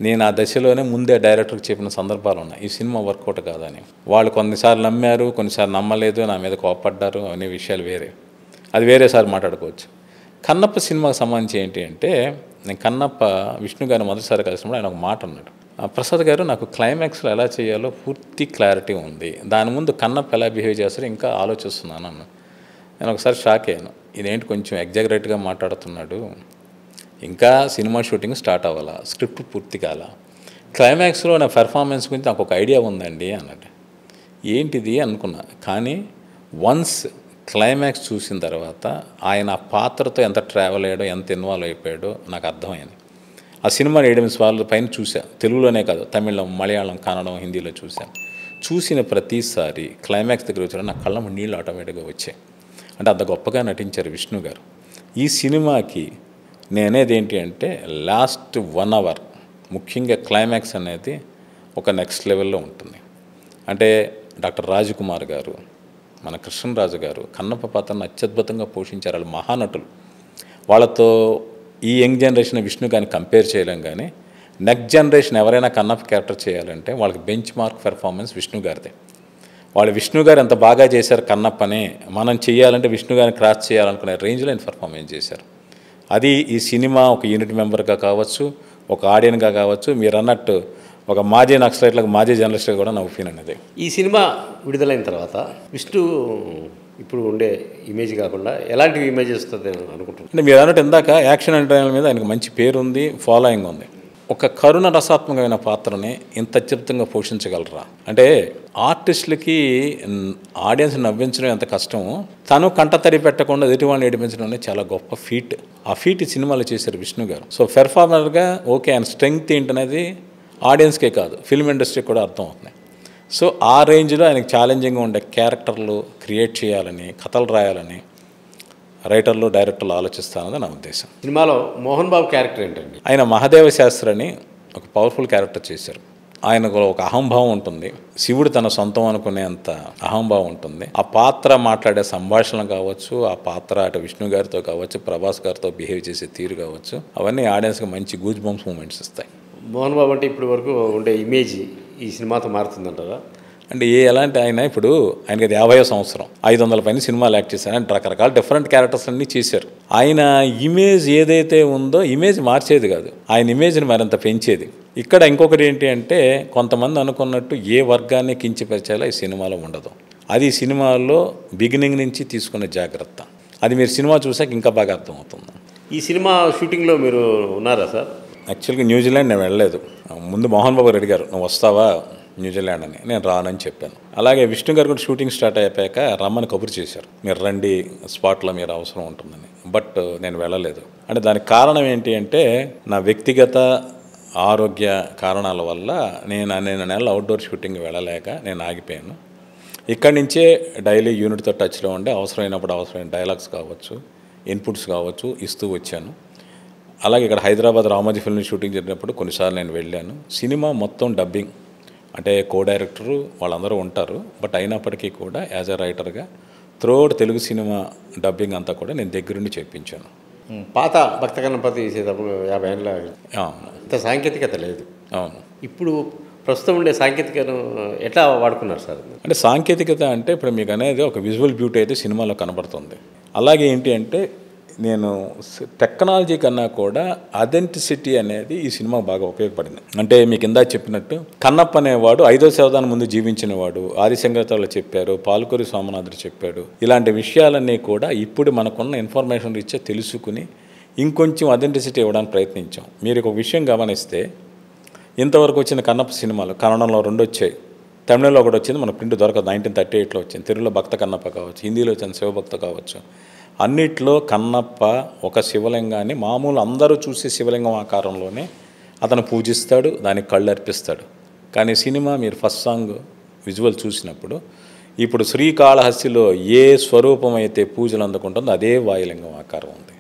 నేను ఆ దశలోనే ముందే డైరెక్టర్కి చెప్పిన సందర్భాలు ఉన్నాయి, ఈ సినిమా వర్కౌట్ కాదని. వాళ్ళు కొన్నిసార్లు నమ్మారు, కొన్నిసార్లు నమ్మలేదు, నా మీద కోపడ్డారు, అనే విషయాలు వేరే, అది వేరేసారి మాట్లాడుకోవచ్చు. కన్నప్ప సినిమాకి సంబంధించి ఏంటి అంటే, నేను కన్నప్ప విష్ణు గారిని మొదటిసారి కలిసినప్పుడు ఆయన ఒక మాట అన్నాడు, ప్రసాద్ గారు నాకు క్లైమాక్స్లో ఎలా చేయాలో పూర్తి క్లారిటీ ఉంది, దాని ముందు కన్నప్ప ఎలా బిహేవ్ చేస్తారో ఇంకా ఆలోచిస్తున్నాను అన్న. నేను ఒకసారి షాక్ అయ్యాను, ఇదేంటి కొంచెం ఎగ్జాగరేట్గా మాట్లాడుతున్నాడు, ఇంకా సినిమా షూటింగ్ స్టార్ట్ అవ్వాలా, స్క్రిప్ట్ పూర్తి కాల, క్లైమాక్స్లో నా పెర్ఫార్మెన్స్ గురించి నాకు ఒక ఐడియా ఉందండి అన్నాడు. ఏంటిది అనుకున్నా, కానీ వన్స్ క్లైమాక్స్ చూసిన తర్వాత ఆయన ఆ పాత్రతో ఎంత ట్రావెల్ అయ్యాడో, ఎంత ఇన్వాల్వ్ అయిపోయాడో నాకు అర్థమైంది. ఆ సినిమాని 7 సార్లు పైన చూశాను, తెలుగులోనే కాదు, తమిళం, మలయాళం, కన్నడం, హిందీలో చూశాను. చూసిన ప్రతిసారి క్లైమాక్స్ దగ్గర వచ్చాడు నా కళ్ళ నీళ్ళు ఆటోమేటిక్గా వచ్చాయి. అంటే అంత గొప్పగా నటించారు విష్ణు గారు. ఈ సినిమాకి నేనేది ఏంటి అంటే లాస్ట్ 1 అవర్ ముఖ్యంగా క్లైమాక్స్ అనేది ఒక నెక్స్ట్ లెవెల్లో ఉంటుంది. అంటే డాక్టర్ రాజకుమార్ గారు, మన కృష్ణరాజు గారు కన్నప్ప పాత్రను అత్యద్భుతంగా పోషించారు. వాళ్ళు మహానటులు. వాళ్ళతో ఈ యంగ్ జనరేషన్ విష్ణు గారిని కంపేర్ చేయలేం, కానీ నెక్స్ట్ జనరేషన్ ఎవరైనా కన్నప్ప క్యారెక్టర్ చేయాలంటే వాళ్ళకి బెంచ్ మార్క్ పెర్ఫార్మెన్స్ విష్ణు గారిదే. వాళ్ళు విష్ణు గారు ఎంత బాగా చేశారు కన్నప్పని, మనం చేయాలంటే విష్ణు గారిని క్రాస్ చేయాలనుకునే రేంజ్లో ఆయన పెర్ఫార్మెన్స్ చేశారు. అది ఈ సినిమా ఒక యూనిట్ మెంబర్గా కావచ్చు, ఒక ఆడియన్గా కావచ్చు, మీరు అన్నట్టు ఒక మాజీ నక్సలైట్లకు మాజీ జర్నలిస్ట్గా కూడా నా ఒపీనియన్ అది. ఈ సినిమా విడుదలైన తర్వాత విష్ణు ఇప్పుడు ఉండే ఇమేజ్ కాకుండా ఎలాంటి ఇమేజ్ వస్తుంది అనుకుంటున్నాను? అంటే మీరు అన్నట్టు ఇందాక యాక్షన్ ఎంటర్టైనర్ మీద ఆయనకు మంచి పేరు ఉంది, ఫాలోయింగ్ ఉంది. ఒక కరుణ రసాత్మకమైన పాత్రని ఇంత అత్యద్భుతంగా పోషించగలరా అంటే, ఆర్టిస్టులకి ఆడియన్స్ నవ్వించడం ఎంత కష్టమో తను కంటతడి పెట్టకుండా ఎదుటివాడిని ఏడిపించడం అనేది చాలా గొప్ప ఫీట్. ఆ ఫీట్ ఈ సినిమాలో చేశారు విష్ణు గారు. సో పెర్ఫార్మర్గా ఓకే, ఆయన స్ట్రెంగ్త్ ఏంటనేది ఆడియన్స్కే కాదు ఫిల్మ్ ఇండస్ట్రీకి కూడా అర్థం అవుతుంది. సో ఆ రేంజ్లో ఆయనకు ఛాలెంజింగ్గా ఉండే క్యారెక్టర్లు క్రియేట్ చేయాలని, కథలు రాయాలని రైటర్లు, డైరెక్టర్లు ఆలోచిస్తానని నా ఉద్దేశం. సినిమాలో మోహన్ బాబు క్యారెక్టర్ ఏంటండి? ఆయన మహాదేవ శాస్త్రి అని ఒక పవర్ఫుల్ క్యారెక్టర్ చేశారు. ఆయనకు ఒక అహంభావం ఉంటుంది, శివుడు తన సొంతం అనుకునేంత అహంభావం ఉంటుంది. ఆ పాత్ర మాట్లాడే సంభాషణ కావచ్చు, ఆ పాత్ర అటు విష్ణు గారితో కావచ్చు, ప్రభాస్ గారితో బిహేవ్ చేసే తీరు కావచ్చు, అవన్నీ ఆడియన్స్కి మంచి గూజ్ బంప్స్ మూమెంట్స్ ఇస్తాయి. మోహన్ బాబు అంటే ఇప్పటి వరకు ఉండే ఇమేజ్ ఈ సినిమాతో మారుతుందంటారా? అంటే ఎలాంటి ఆయన ఇప్పుడు ఆయనకి అది 50వ సంవత్సరం, 500 పైన సినిమాలు యాక్ట్ చేశారు, అంటే రకరకాల డిఫరెంట్ క్యారెక్టర్స్ అన్నీ చేశారు. ఆయన ఇమేజ్ ఏదైతే ఉందో ఇమేజ్ మార్చేది కాదు, ఆయన ఇమేజ్ని మరింత పెంచేది. ఇక్కడ ఇంకొకటి ఏంటి అంటే, కొంతమంది అనుకున్నట్టు ఏ వర్గాన్ని కించపరిచేలా ఈ సినిమాలో ఉండదు. అది ఈ సినిమాలో బిగినింగ్ నుంచి తీసుకునే జాగ్రత్త. అది మీరు సినిమా చూసాక ఇంకా బాగా అర్థమవుతుంది. ఈ సినిమా షూటింగ్లో మీరు ఉన్నారా సార్? యాక్చువల్గా న్యూజిలాండ్ నేను వెళ్ళలేదు. ముందు మోహన్ బాబు గారు అడిగారు, నువ్వు వస్తావా న్యూజిలాండ్ అని. నేను రానని చెప్పాను. అలాగే విష్ణు గారు కూడా షూటింగ్ స్టార్ట్ అయిపోయాక రమ్మని కబురు చేశారు, మీరు రండి స్పాట్లో మీరు అవసరం ఉంటుందని. బట్ నేను వెళ్ళలేదు. అంటే దానికి కారణం ఏంటి అంటే, నా వ్యక్తిగత ఆరోగ్య కారణాల వల్ల నేను 12 నెలలు అవుట్డోర్ షూటింగ్ వెళ్ళలేక నేను ఆగిపోయాను. ఇక్కడి నుంచే డైలీ యూనిట్తో టచ్లో ఉండి అవసరమైనప్పుడు అవసరమైన డైలాగ్స్ కావచ్చు, ఇన్పుట్స్ కావచ్చు ఇస్తూ వచ్చాను. అలాగే ఇక్కడ హైదరాబాద్ రామోజీ ఫిల్మ్ షూటింగ్ జరిగినప్పుడు కొన్నిసార్లు నేను వెళ్ళాను. సినిమా మొత్తం డబ్బింగ్ అంటే కో డైరెక్టరు వాళ్ళందరూ ఉంటారు, బట్ అయినప్పటికీ కూడా యాజ్ ఎ రైటర్గా త్రూఅవుట్ తెలుగు సినిమా డబ్బింగ్ అంతా కూడా నేను దగ్గరుండి చేయించాను. పాత భక్త గణపతి చేసేటప్పుడు 50 ఏళ్ళ ఇంత సాంకేతికత లేదు. అవును. ఇప్పుడు ప్రస్తుతం ఉండే సాంకేతికను ఎట్లా వాడుకున్నారు సార్? అంటే సాంకేతికత అంటే ఇప్పుడు మీకు అనేది ఒక విజువల్ బ్యూటీ అయితే సినిమాలో కనబడుతుంది. అలాగే ఏంటి అంటే నేను టెక్నాలజీ కన్నా కూడా అథెంటిసిటీ అనేది ఈ సినిమా బాగా ఉపయోగపడింది. అంటే మీకు ఇందాక చెప్పినట్టు కన్నప్ప అనేవాడు 5వ శతాబ్దం ముందు జీవించినవాడు, ఆదిశంకరాచార్యులు చెప్పారు, పాల్కూరి సోమనాథుడు చెప్పాడు. ఇలాంటి విషయాలన్నీ కూడా ఇప్పుడు మనకున్న ఇన్ఫర్మేషన్ రీత్యా తెలుసుకుని ఇంకొంచెం అథెంటిసిటీ ఇవ్వడానికి ప్రయత్నించాం. మీరు ఒక విషయం గమనిస్తే ఇంతవరకు వచ్చిన కన్నప్ప సినిమాలు కన్నడంలో 2 వచ్చాయి, తమిళంలో ఒకటి వచ్చింది, మన ప్రింట్ దొరకదు, 1938లో వచ్చింది. తెలుగులో భక్త కన్నప్ప కావచ్చు, హిందీలో వచ్చిన శివభక్త కావచ్చు. అన్నిట్లో కన్నప్ప ఒక శివలింగాన్ని మామూలు అందరూ చూసే శివలింగం ఆకారంలోనే అతను పూజిస్తాడు, దానికి కళ్ళు అర్పిస్తాడు. కానీ సినిమా మీరు ఫస్ట్ సాంగ్ విజువల్ చూసినప్పుడు ఇప్పుడు శ్రీకాళహస్తిలో ఏ స్వరూపం అయితే పూజలు అందుకుంటుందో అదే వాయులింగం ఆకారం ఉంది.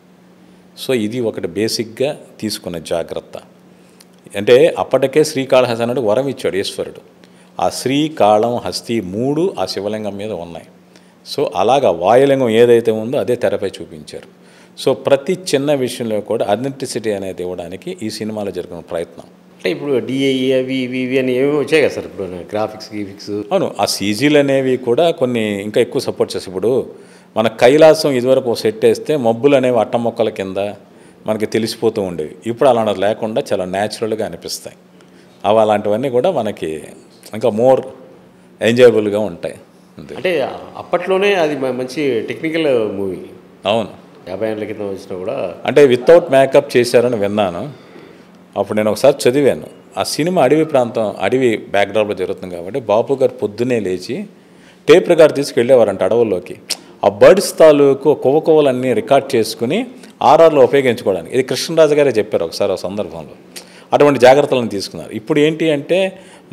సో ఇది ఒకటి బేసిక్గా తీసుకున్న జాగ్రత్త. అంటే అప్పటికే శ్రీకాళహస్తి అన్నాడు వరం ఇచ్చాడు ఈశ్వరుడు. ఆ శ్రీకాళం హస్తి 3 ఆ శివలింగం మీద ఉన్నాయి. సో అలాగా వాయులింగం ఏదైతే ఉందో అదే తెరపై చూపించారు. సో ప్రతి చిన్న విషయంలో కూడా అథెంటిసిటీ అనేది ఇవ్వడానికి ఈ సినిమాలో జరిగిన ప్రయత్నం. అంటే ఇప్పుడు డిఐఈ అవి ఇవి అని ఏమేమి వచ్చాయి కదా సార్ ఇప్పుడు గ్రాఫిక్స్. అవును, ఆ సీజీలు అనేవి కూడా కొన్ని ఇంకా ఎక్కువ సపోర్ట్ చేస్తాయి. ఇప్పుడు మన కైలాసం ఇదివరకు ఒక సెట్ వేస్తే మబ్బులు అనేవి అట్ట మొక్కల కింద మనకి తెలిసిపోతూ ఉండేవి. ఇప్పుడు అలాంటిది లేకుండా చాలా న్యాచురల్గా అనిపిస్తాయి. అవి అలాంటివన్నీ కూడా మనకి ఇంకా మోర్ ఎంజాయబుల్గా ఉంటాయి. అంటే అప్పట్లోనే అది మంచి టెక్నికల్ మూవీ. అవును, 50 ఏళ్ళ కింద వచ్చినా కూడా అంటే వితౌట్ మేకప్ చేశారని విన్నాను. అప్పుడు నేను ఒకసారి చదివాను. ఆ సినిమా అడవి ప్రాంతం, అడవి బ్యాక్డ్రాప్లో జరుగుతుంది కాబట్టి బాపు గారు పొద్దునే లేచి టేప్ రికార్డ్ తీసుకెళ్ళేవారంట అడవుల్లోకి. ఆ బర్డ్స్ తాలూకు కొవ్వకొవ్వలన్నీ రికార్డ్ చేసుకుని ఆర్ఆర్లో ఉపయోగించుకోవడానికి. ఇది కృష్ణరాజు గారే చెప్పారు ఒకసారి ఆ సందర్భంలో. అటువంటి జాగ్రత్తలను తీసుకున్నారు. ఇప్పుడు ఏంటి అంటే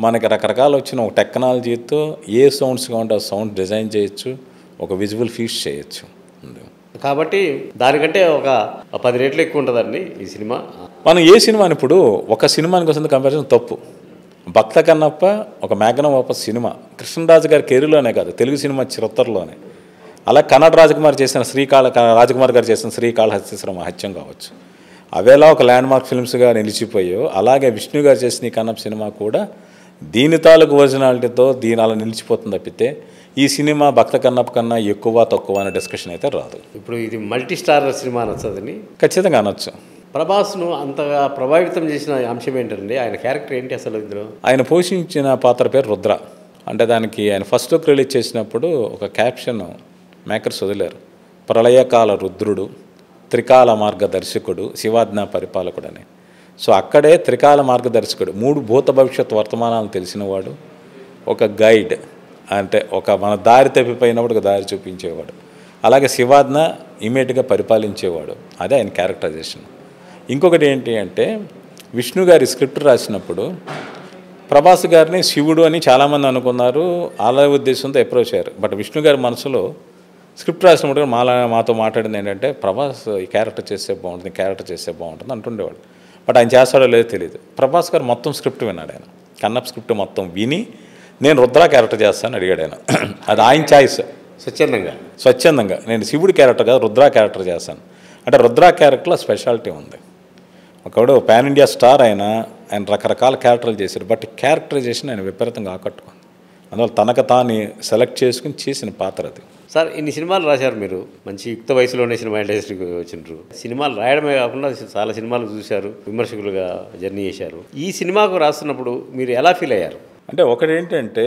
మనకి రకరకాల వచ్చిన ఒక టెక్నాలజీతో ఏ సౌండ్స్ కావాలంటే ఆ సౌండ్ డిజైన్ చేయొచ్చు, ఒక విజువల్ ఫీస్ట్ చేయొచ్చు. కాబట్టి దానికంటే ఒక 10 రెట్లు ఎక్కువ ఉంటుందండి ఈ సినిమా. మనం ఏ సినిమాని ఇప్పుడు ఒక సినిమానికి వస్తుంది కంపారిజన్ తప్పు. భక్త కన్నప్ప ఒక మ్యాగ్నమ్ ఆపస్ సినిమా, కృష్ణరాజు గారి కెరీర్లోనే కాదు తెలుగు సినిమా చరిత్రలోనే. అలా కన్నడ రాజకుమార్ చేసిన రాజకుమార్ గారు చేసిన శ్రీకాళహస్తీశ్వర మహత్యం కావచ్చు, అవేలా ఒక ల్యాండ్ మార్క్ ఫిల్మ్స్గా నిలిచిపోయాయో అలాగే విష్ణు గారు చేసిన ఈ కన్నప్ప సినిమా కూడా దీని తాలూకు ఒరిజినాలిటీతో దీని అలా నిలిచిపోతుంది తప్పితే ఈ సినిమా భక్త కన్నప్ప కన్నా ఎక్కువ తక్కువ అనే డిస్కషన్ అయితే రాదు. ఇప్పుడు ఇది మల్టీ స్టార్ సినిమా అనొచ్చదని ఖచ్చితంగా అనొచ్చు. ప్రభాస్ను అంతగా ప్రభావితం చేసిన అంశం ఏంటండి? ఆయన క్యారెక్టర్ ఏంటి అసలు ఇందులో? ఆయన పోషించిన పాత్ర పేరు రుద్ర. అంటే దానికి ఆయన ఫస్ట్ లుక్ రిలీజ్ చేసినప్పుడు ఒక క్యాప్షన్ మేకర్స్ వదిలేరు, ప్రళయకాల రుద్రుడు, త్రికాల మార్గదర్శకుడు, శివాజ్ఞ పరిపాలకుడు అని. సో అక్కడే త్రికాల మార్గదర్శకుడు 3 భూత భవిష్యత్ వర్తమానాలు తెలిసినవాడు, ఒక గైడ్ అంటే ఒక మన దారి తప్పిపోయినప్పుడు ఒక దారి చూపించేవాడు, అలాగే శివాజ్ఞ ఇమీడియట్గా పరిపాలించేవాడు. అదే ఆయన క్యారెక్టరైజేషన్. ఇంకొకటి ఏంటి అంటే విష్ణు గారి స్క్రిప్ట్ రాసినప్పుడు ప్రభాస్ గారిని శివుడు అని చాలామంది అనుకున్నారు, అలా ఉద్దేశంతో అప్రోచ్ అయ్యారు. బట్ విష్ణు గారి మనసులో స్క్రిప్ట్ రాసినప్పుడు మాతో మాట్లాడింది ఏంటంటే ప్రభాస్ ఈ క్యారెక్టర్ చేస్తే బాగుంటుంది అంటుండేవాడు. బట్ ఆయన చేస్తాడో లేదో తెలియదు. ప్రభాస్ గారు మొత్తం స్క్రిప్ట్ విన్నాడు. ఆయన కన్నప్ప స్క్రిప్ట్ మొత్తం విని నేను రుద్ర క్యారెక్టర్ చేస్తానని అడిగాడు ఆయన. అది ఆయన ఛాయిస్. స్వచ్ఛందంగా నేను శివుడి క్యారెక్టర్ కాదు రుద్ర క్యారెక్టర్ చేస్తాను అంటే రుద్ర క్యారెక్టర్లో స్పెషాలిటీ ఉంది. ఒకడు పాన్ ఇండియా స్టార్ ఆయన రకరకాల క్యారెక్టర్లు చేశారు. బట్ క్యారెక్టరైజేషన్ ఆయన విపరీతంగా ఆకట్టుకుంది. అందువల్ల తనకు తాను సెలెక్ట్ చేసుకుని చేసిన పాత్ర అది. సార్ ఇన్ని సినిమాలు రాశారు మీరు, మంచి యుక్త వయసులోనే సినిమా ఇండస్ట్రీకి వచ్చినారు. సినిమాలు రాయడమే కాకుండా చాలా సినిమాలు చూశారు, విమర్శకులుగా జర్నీ చేశారు. ఈ సినిమాకు రాస్తున్నప్పుడు మీరు ఎలా ఫీల్ అయ్యారు? అంటే ఒకటి ఏంటంటే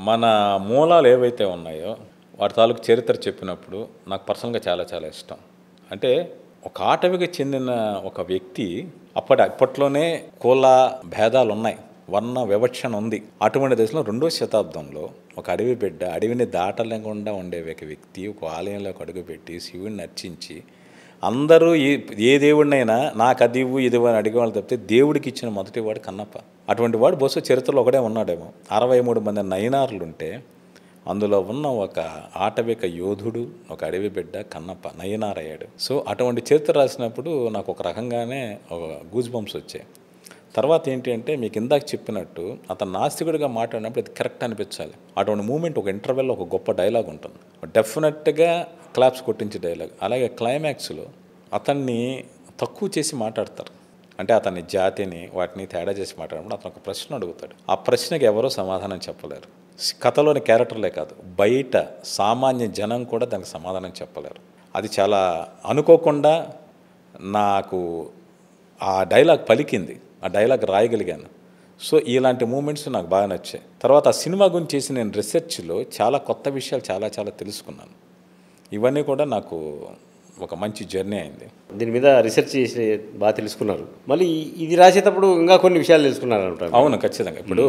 మన మూలాలు ఏవైతే ఉన్నాయో వాటి తాలూకు చరిత్ర చెప్పినప్పుడు నాకు పర్సనల్గా చాలా చాలా ఇష్టం. అంటే ఒక అటవీకి చెందిన ఒక వ్యక్తి అప్పట్లోనే కుల భేదాలు ఉన్నాయి, వర్ణ వివక్షణ ఉంది. అటువంటి దశలో 2వ శతాబ్దంలో ఒక అడవి బిడ్డ అడవిని దాటలేకుండా ఉండే ఒక వ్యక్తి ఒక ఆలయంలోకి అడుగుపెట్టి శివుడిని అర్చించి అందరూ ఏ దేవుడినైనా నాకు అది ఇవ్వు ఇది అని అడిగేవాళ్ళు తప్పితే దేవుడికి ఇచ్చిన మొదటి వాడు కన్నప్ప. అటువంటి వాడు బహుశా చరిత్రలో ఒకడే ఉన్నాడేమో. 63 మంది నయనారులు ఉంటే అందులో ఉన్న ఒక ఆటవిక యోధుడు ఒక అడవి బిడ్డ కన్నప్ప నయనారయ్యాడు. సో అటువంటి చరిత్ర రాసినప్పుడు నాకు ఒక రకంగానే ఒక గూజ్ బంప్స్ వచ్చాయి. తర్వాత ఏంటి అంటే మీకు ఇందాక చెప్పినట్టు అతను నాస్తికుడిగా మాట్లాడినప్పుడు అది కరెక్ట్ అనిపించాలి. అటువంటి మూమెంట్ ఒక ఇంటర్వెల్లో ఒక గొప్ప డైలాగ్ ఉంటుంది, డెఫినెట్గా క్లాప్స్ కొట్టించే డైలాగ్. అలాగే క్లైమాక్స్లో అతన్ని తక్కువ చేసి మాట్లాడతారు. అంటే అతని జాతిని వాటిని తేడా చేసి మాట్లాడినప్పుడు అతను ఒక ప్రశ్న అడుగుతాడు. ఆ ప్రశ్నకి ఎవరూ సమాధానం చెప్పలేరు. కథలోని క్యారెక్టర్లే కాదు, బయట సామాన్య జనం కూడా దానికి సమాధానం చెప్పలేరు. అది చాలా అనుకోకుండా నాకు ఆ డైలాగ్ పలికింది, ఆ డైలాగ్ రాయగలిగాను. సో ఇలాంటి మూమెంట్స్ నాకు బాగా నచ్చాయి. తర్వాత ఆ సినిమా గురించి చేసి నేను రీసెర్చ్లో చాలా కొత్త విషయాలు చాలా తెలుసుకున్నాను. ఇవన్నీ కూడా నాకు ఒక మంచి జర్నీ అయింది. దీని మీద రీసెర్చ్ చేసి బాగా తెలుసుకున్నారు. మళ్ళీ ఇది రాసేటప్పుడు ఇంకా కొన్ని విషయాలు తెలుసుకున్నారు అంటారు. అవును, ఖచ్చితంగా. ఇప్పుడు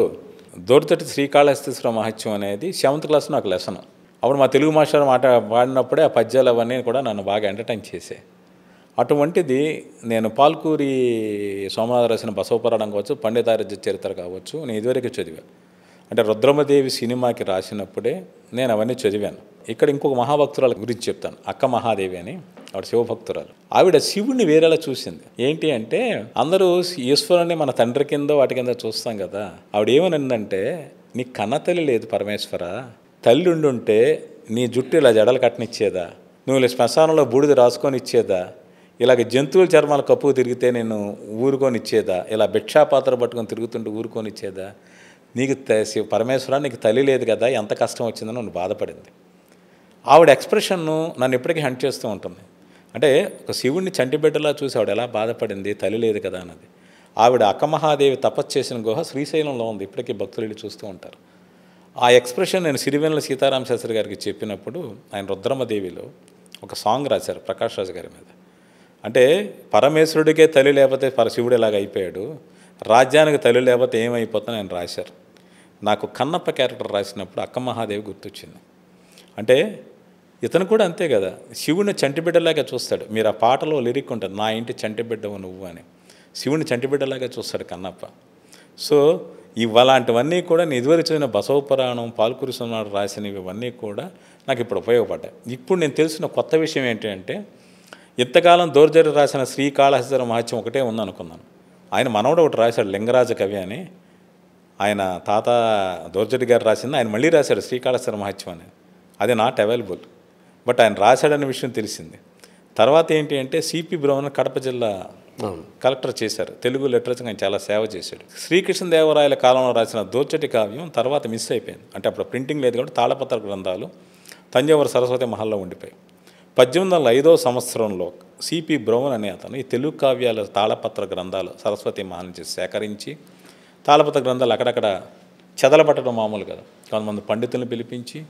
దోర్దటి శ్రీకాళహస్తీశ్వర మహత్యం అనేది 7th క్లాస్ నాకు లెసన్. అప్పుడు మా తెలుగు మాస్టర్ పాడినప్పుడే ఆ పద్యాలు అవన్నీ కూడా నన్ను బాగా ఎంటర్టైన్ చేసాయి. అటువంటిది నేను పాల్కూరి సోమనాథ రాసిన బసవపురాణం కావచ్చు, పండితారాధ్య చరిత్ర కావచ్చు, నేను ఇదివరకు చదివాను. అంటే రుద్రమదేవి సినిమాకి రాసినప్పుడే నేను అవన్నీ చదివాను. ఇక్కడ ఇంకొక మహాభక్తురాల గురించి చెప్తాను. అక్క మహాదేవి అని, ఆవిడ శివభక్తురాలు. ఆవిడ శివుణ్ణి వేరేలా చూసింది. ఏంటి అంటే, అందరూ ఈశ్వరుని మన తండ్రి కింద వాటి కింద చూస్తాం కదా. ఆవిడ ఏమనిందంటే, నీ కన్నతల్లి లేదు పరమేశ్వర, తల్లి ఉండుంటే నీ జుట్టు ఇలా జడలు కట్టనిచ్చేదా, నువ్వు ఇలా శ్మశానంలో బూడిద రాసుకొని ఇచ్చేదా, ఇలాగ జంతువుల చర్మాలు కప్పుకు తిరిగితే నేను ఊరుకొని ఇచ్చేదా, ఇలా భిక్షాపాత్ర పట్టుకొని తిరుగుతుంటే ఊరుకొని ఇచ్చేదా, నీకు పరమేశ్వర నీకు తల్లి లేదు కదా, ఎంత కష్టం వచ్చిందని నన్ను బాధపడింది. ఆవిడ ఎక్స్ప్రెషన్ను నన్ను ఎప్పటికీ హంట్ చేస్తూ ఉంటుంది. అంటే ఒక శివుడిని చంటిబిడ్డలా చూసి ఆవిడ ఎలా బాధపడింది, తల్లి లేదు కదా అన్నది. ఆవిడ అక్కమహాదేవి తపస్సు చేసిన గుహ శ్రీశైలంలో ఉంది, ఇప్పటికీ భక్తులు వెళ్ళి చూస్తూ ఉంటారు. ఆ ఎక్స్ప్రెషన్ నేను సిరివెన్నెల సీతారామ శాస్త్రి గారికి చెప్పినప్పుడు ఆయన రుద్రమదేవిలో ఒక సాంగ్ రాశారు ప్రకాష్ రాజు గారి మీద. అంటే పరమేశ్వరుడికే తల్లి లేకపోతే శివుడు ఎలాగ అయిపోయాడు, రాజ్యానికి తల్లి లేకపోతే ఏమైపోతుందని ఆయన రాశారు. నాకు కన్నప్ప క్యారెక్టర్ రాసినప్పుడు అక్కమహాదేవి గుర్తొచ్చింది. అంటే ఇతను కూడా అంతే కదా, శివుడిని చంటిబిడ్డలాగా చూస్తాడు. మీరు ఆ పాటలో లిరిక్ ఉంటుంది, నా ఇంటి చంటిబిడ్డవు నువ్వు అని. శివుడిని చంటిబిడ్డలాగా చూస్తాడు కన్నప్ప. సో ఇవలాంటివన్నీ కూడా నేను ఇదివరకు చదివిన బసవపురాణం, పాల్కూరి సోమనాథ్ రాసినవి ఇవన్నీ కూడా నాకు ఇప్పుడు ఉపయోగపడ్డాయి. ఇప్పుడు నేను తెలిసిన కొత్త విషయం ఏంటి అంటే, ఇంతకాలం దోర్జటి రాసిన శ్రీకాళహస్తీశ్వర మహత్యం ఒకటే ఉందనుకున్నాను. ఆయన మనవడు ఒకటి రాశాడు, లింగరాజ కవి అని. ఆయన తాత దోర్జటి గారు రాసింది ఆయన మళ్ళీ రాశాడు శ్రీకాళహస్తీశ్వర మహత్యం అని. అది నాట్ అవైలబుల్, బట్ ఆయన రాశాడనే విషయం తెలిసింది. తర్వాత ఏంటి అంటే, సిపి బ్రహ్మన్ కడప జిల్లా కలెక్టర్ చేశారు. తెలుగు లిటరేచర్కి ఆయన చాలా సేవ చేశాడు. శ్రీకృష్ణదేవరాయల కాలంలో రాసిన దోర్జటి కావ్యం తర్వాత మిస్ అయిపోయింది. అంటే అప్పుడు ప్రింటింగ్ లేదు కాబట్టి తాళపత్ర గ్రంథాలు తంజావూరు సరస్వతి మహల్లో ఉండిపోయాయి. 1805వ సంవత్సరంలో సిపి బ్రౌన్ అనే అతను ఈ తెలుగు కావ్యాల తాళపత్ర గ్రంథాలు సరస్వతి మహల్ నుంచి సేకరించి, తాళపత్ర గ్రంథాలు అక్కడక్కడ చెదలపట్టడం మామూలు కదా, కొంతమంది పండితులను పిలిపించి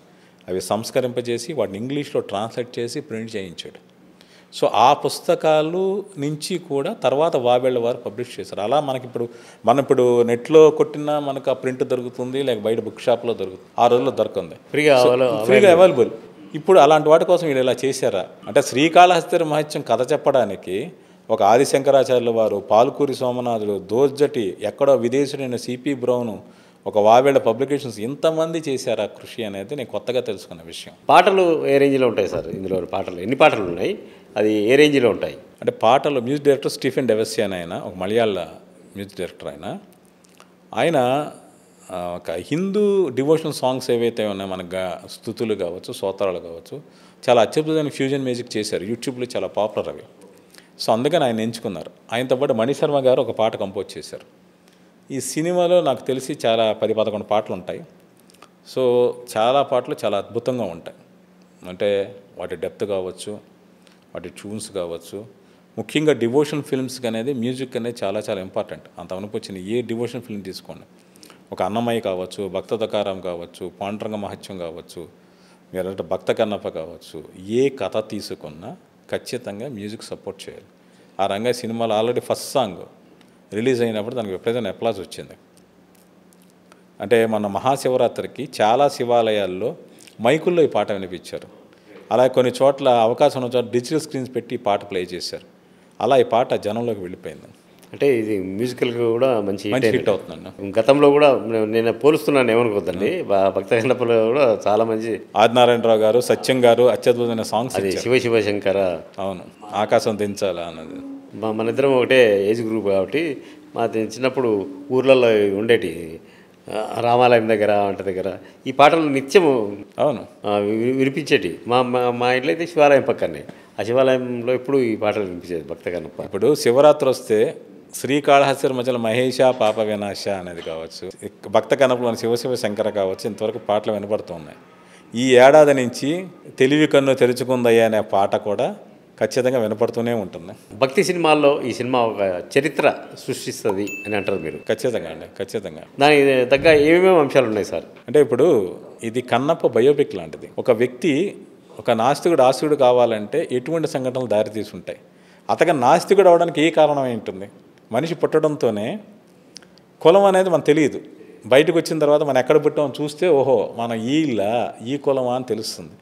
అవి సంస్కరింపజేసి వాటిని ఇంగ్లీష్లో ట్రాన్స్లేట్ చేసి ప్రింట్ చేయించాడు. సో ఆ పుస్తకాలు నుంచి కూడా తర్వాత వావేళ్ళ వారు పబ్లిష్ చేశారు. అలా మనం ఇప్పుడు నెట్లో కొట్టినా మనకు ఆ ప్రింట్ దొరుకుతుంది, లేక బయట బుక్ షాప్లో దొరుకుతుంది. ఆ రోజుల్లో దొరుకుతుంది, ఫ్రీగా అవైలబుల్. ఇప్పుడు అలాంటి వాటి కోసం వీళ్ళు ఇలా చేశారా అంటే, శ్రీకాళహస్తీశ్వర మహత్యం కథ చెప్పడానికి ఒక ఆదిశంకరాచార్యుల వారు, పాల్కూరి సోమనాథుడు, దోర్జటి, ఎక్కడో విదేశీయుడైన సిపి బ్రౌను, ఒక వావేళ్ళ పబ్లికేషన్స్, ఇంతమంది చేశారా కృషి అనేది నేను కొత్తగా తెలుసుకున్న విషయం. పాటలు ఏ రేంజ్లో ఉంటాయి సార్? ఇందులో పాటలు ఎన్ని పాటలు ఉన్నాయి, అది ఏ రేంజ్లో ఉంటాయి? అంటే పాటలు మ్యూజిక్ డైరెక్టర్ స్టీఫెన్ డెవెస్సీ అని ఆయన, ఒక మలయాళ మ్యూజిక్ డైరెక్టర్. ఆయన ఒక హిందూ డివోషనల్ సాంగ్స్ ఏవైతే ఉన్నాయో, మనకు స్తుతులు కావచ్చు, స్తోత్రాలు కావచ్చు, చాలా అత్యద్భుతమైన ఫ్యూజన్ మ్యూజిక్ చేశారు. యూట్యూబ్లో చాలా పాపులర్ అవి. సో అందుకని ఆయన ఎంచుకున్నారు. ఆయనతో పాటు మణిశర్మ గారు ఒక పాట కంపోజ్ చేశారు. ఈ సినిమాలో నాకు తెలిసి చాలా 10-11 పాటలు ఉంటాయి. సో చాలా పాటలు చాలా అద్భుతంగా ఉంటాయి. అంటే వాటి డెప్త్ కావచ్చు, వాటి ట్యూన్స్ కావచ్చు. ముఖ్యంగా డివోషన్ ఫిల్మ్స్కి అనేది మ్యూజిక్ అనేది చాలా ఇంపార్టెంట్. అంత అనుకొచ్చిన ఏ డివోషన్ ఫిల్మ్ తీసుకోండి, ఒక అన్నమయ్య కావచ్చు, భక్త దకారం కావచ్చు, పాండురంగ మహత్యం కావచ్చు, మీరంటే భక్త కన్నప్ప కావచ్చు, ఏ కథ తీసుకున్నా ఖచ్చితంగా మ్యూజిక్ సపోర్ట్ చేయాలి. ఆ రంగా సినిమాలో ఆల్రెడీ ఫస్ట్ సాంగ్ రిలీజ్ అయినప్పుడు దానికి విపరీతమైన అప్లాజ్ వచ్చింది. అంటే మన మహాశివరాత్రికి చాలా శివాలయాల్లో మైకుల్లో ఈ పాట వినిపించారు. అలాగే కొన్ని చోట్ల అవకాశం ఉన్న చోట్ల డిజిటల్ స్క్రీన్స్ పెట్టి ఈ పాట ప్లే చేశారు. అలా ఈ పాట జనంలోకి వెళ్ళిపోయింది. అంటే ఇది మ్యూజికల్గా కూడా మంచి హిట్ అవుతుందండి. గతంలో కూడా నేను పోలుస్తున్నాను, ఏమనుకోద్దండి, భక్త కన్నప్పలో కూడా చాలా మంచి ఆదినారాయణరావు గారు, సత్యం గారు అత్యద్భుతమైన సాంగ్స్. అది శివ శంకర, అవును, ఆకాశం దించాలా అన్నది. మన ఇద్దరం ఒకటే ఏజ్ గ్రూప్ కాబట్టి మా చిన్నప్పుడు ఊర్లలో ఉండేటి రామాలయం దగ్గర, వంట దగ్గర ఈ పాటలు నిత్యము అవును వినిపించేటి. మా ఇంట్లో అయితే శివాలయం పక్కనే, ఆ శివాలయంలో ఎప్పుడు ఈ పాటలు వినిపించేది భక్త కన్నప్ప. ఇప్పుడు శివరాత్రి వస్తే శ్రీకాళహస్తి మధ్యలో మహేష పాప వినాశ అనేది కావచ్చు, భక్త కనపలోని శివశివ శంకర కావచ్చు, ఇంతవరకు పాటలు వినపడుతూ ఉన్నాయి. ఈ ఏడాది నుంచి తెలివి కన్ను తెరుచుకుందయ్యా అనే పాట కూడా ఖచ్చితంగా వినపడుతూనే ఉంటుంది. భక్తి సినిమాల్లో ఈ సినిమా ఒక చరిత్ర సృష్టిస్తుంది అని అంటారు మీరు? ఖచ్చితంగా అండి, ఖచ్చితంగా. దానికి తగ్గ ఏమేమి అంశాలు ఉన్నాయి సార్? అంటే ఇప్పుడు ఇది కన్నప్ప బయోపిక్ లాంటిది. ఒక వ్యక్తి ఒక నాస్తికుడు ఆస్తికుడు కావాలంటే ఎటువంటి సంఘటనలు దారి తీసుంటాయి. అతగా నాస్తికుడు అవడానికి ఏ కారణం ఏంటుంది? మనిషి పుట్టడంతోనే కులం అనేది మనకు తెలియదు. బయటకు వచ్చిన తర్వాత మనం ఎక్కడ పుట్టామో చూస్తే ఓహో మనం ఈ కులమా అని తెలుస్తుంది.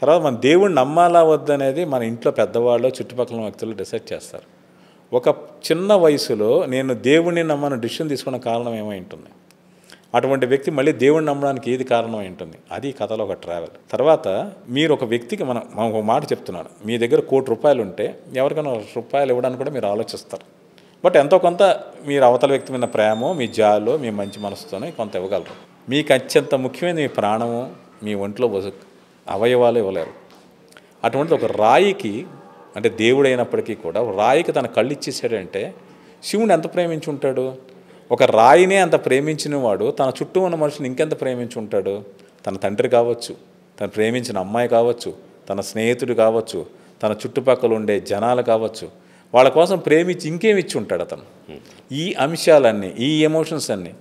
తర్వాత మన దేవుడిని నమ్మాలా వద్దనేది మన ఇంట్లో పెద్దవాళ్ళు చుట్టుపక్కల వ్యక్తులు డిసైడ్ చేస్తారు. ఒక చిన్న వయసులో నేను దేవుడిని నమ్మని డిసిషన్ తీసుకున్న కారణం ఏమై ఉంటుంది. అటువంటి వ్యక్తి మళ్ళీ దేవుడిని నమ్మడానికి ఏది కారణం ఉంటుంది? అది ఈ కథలో ఒక ట్రావెల్. తర్వాత మీరు ఒక వ్యక్తికి మనం ఒక మాట చెప్తున్నాను, మీ దగ్గర ₹1,00,00,000 ఉంటే ఎవరికైనా ₹1 ఇవ్వడానికి కూడా మీరు ఆలోచిస్తారు. బట్ ఎంతో కొంత మీరు అవతల వ్యక్తి మీద ప్రేమో మీ జాలో మీ మంచి మనసుతోనే కొంత ఇవ్వగలరు. మీకు అత్యంత ముఖ్యమైన మీ ప్రాణము మీ ఒంట్లో అవయవాలు ఇవ్వలేరు. అటువంటిది ఒక రాయికి, అంటే దేవుడైనప్పటికీ కూడా రాయికి తన కళ్ళు ఇచ్చేసాడంటే శివుని ఎంత ప్రేమించి ఉంటాడు? ఒక రాయినే అంత ప్రేమించిన వాడు తన చుట్టూ ఉన్న మనుషులు ఇంకెంత ప్రేమించి ఉంటాడు? తన తండ్రి కావచ్చు, తను ప్రేమించిన అమ్మాయి కావచ్చు, తన స్నేహితుడు కావచ్చు, తన చుట్టుపక్కల ఉండే జనాలు కావచ్చు, వాళ్ళ కోసం ప్రేమించి ఇంకేమి ఇచ్చి ఉంటాడు అతను. ఈ అంశాలన్నీ, ఈ ఎమోషన్స్ అన్నీ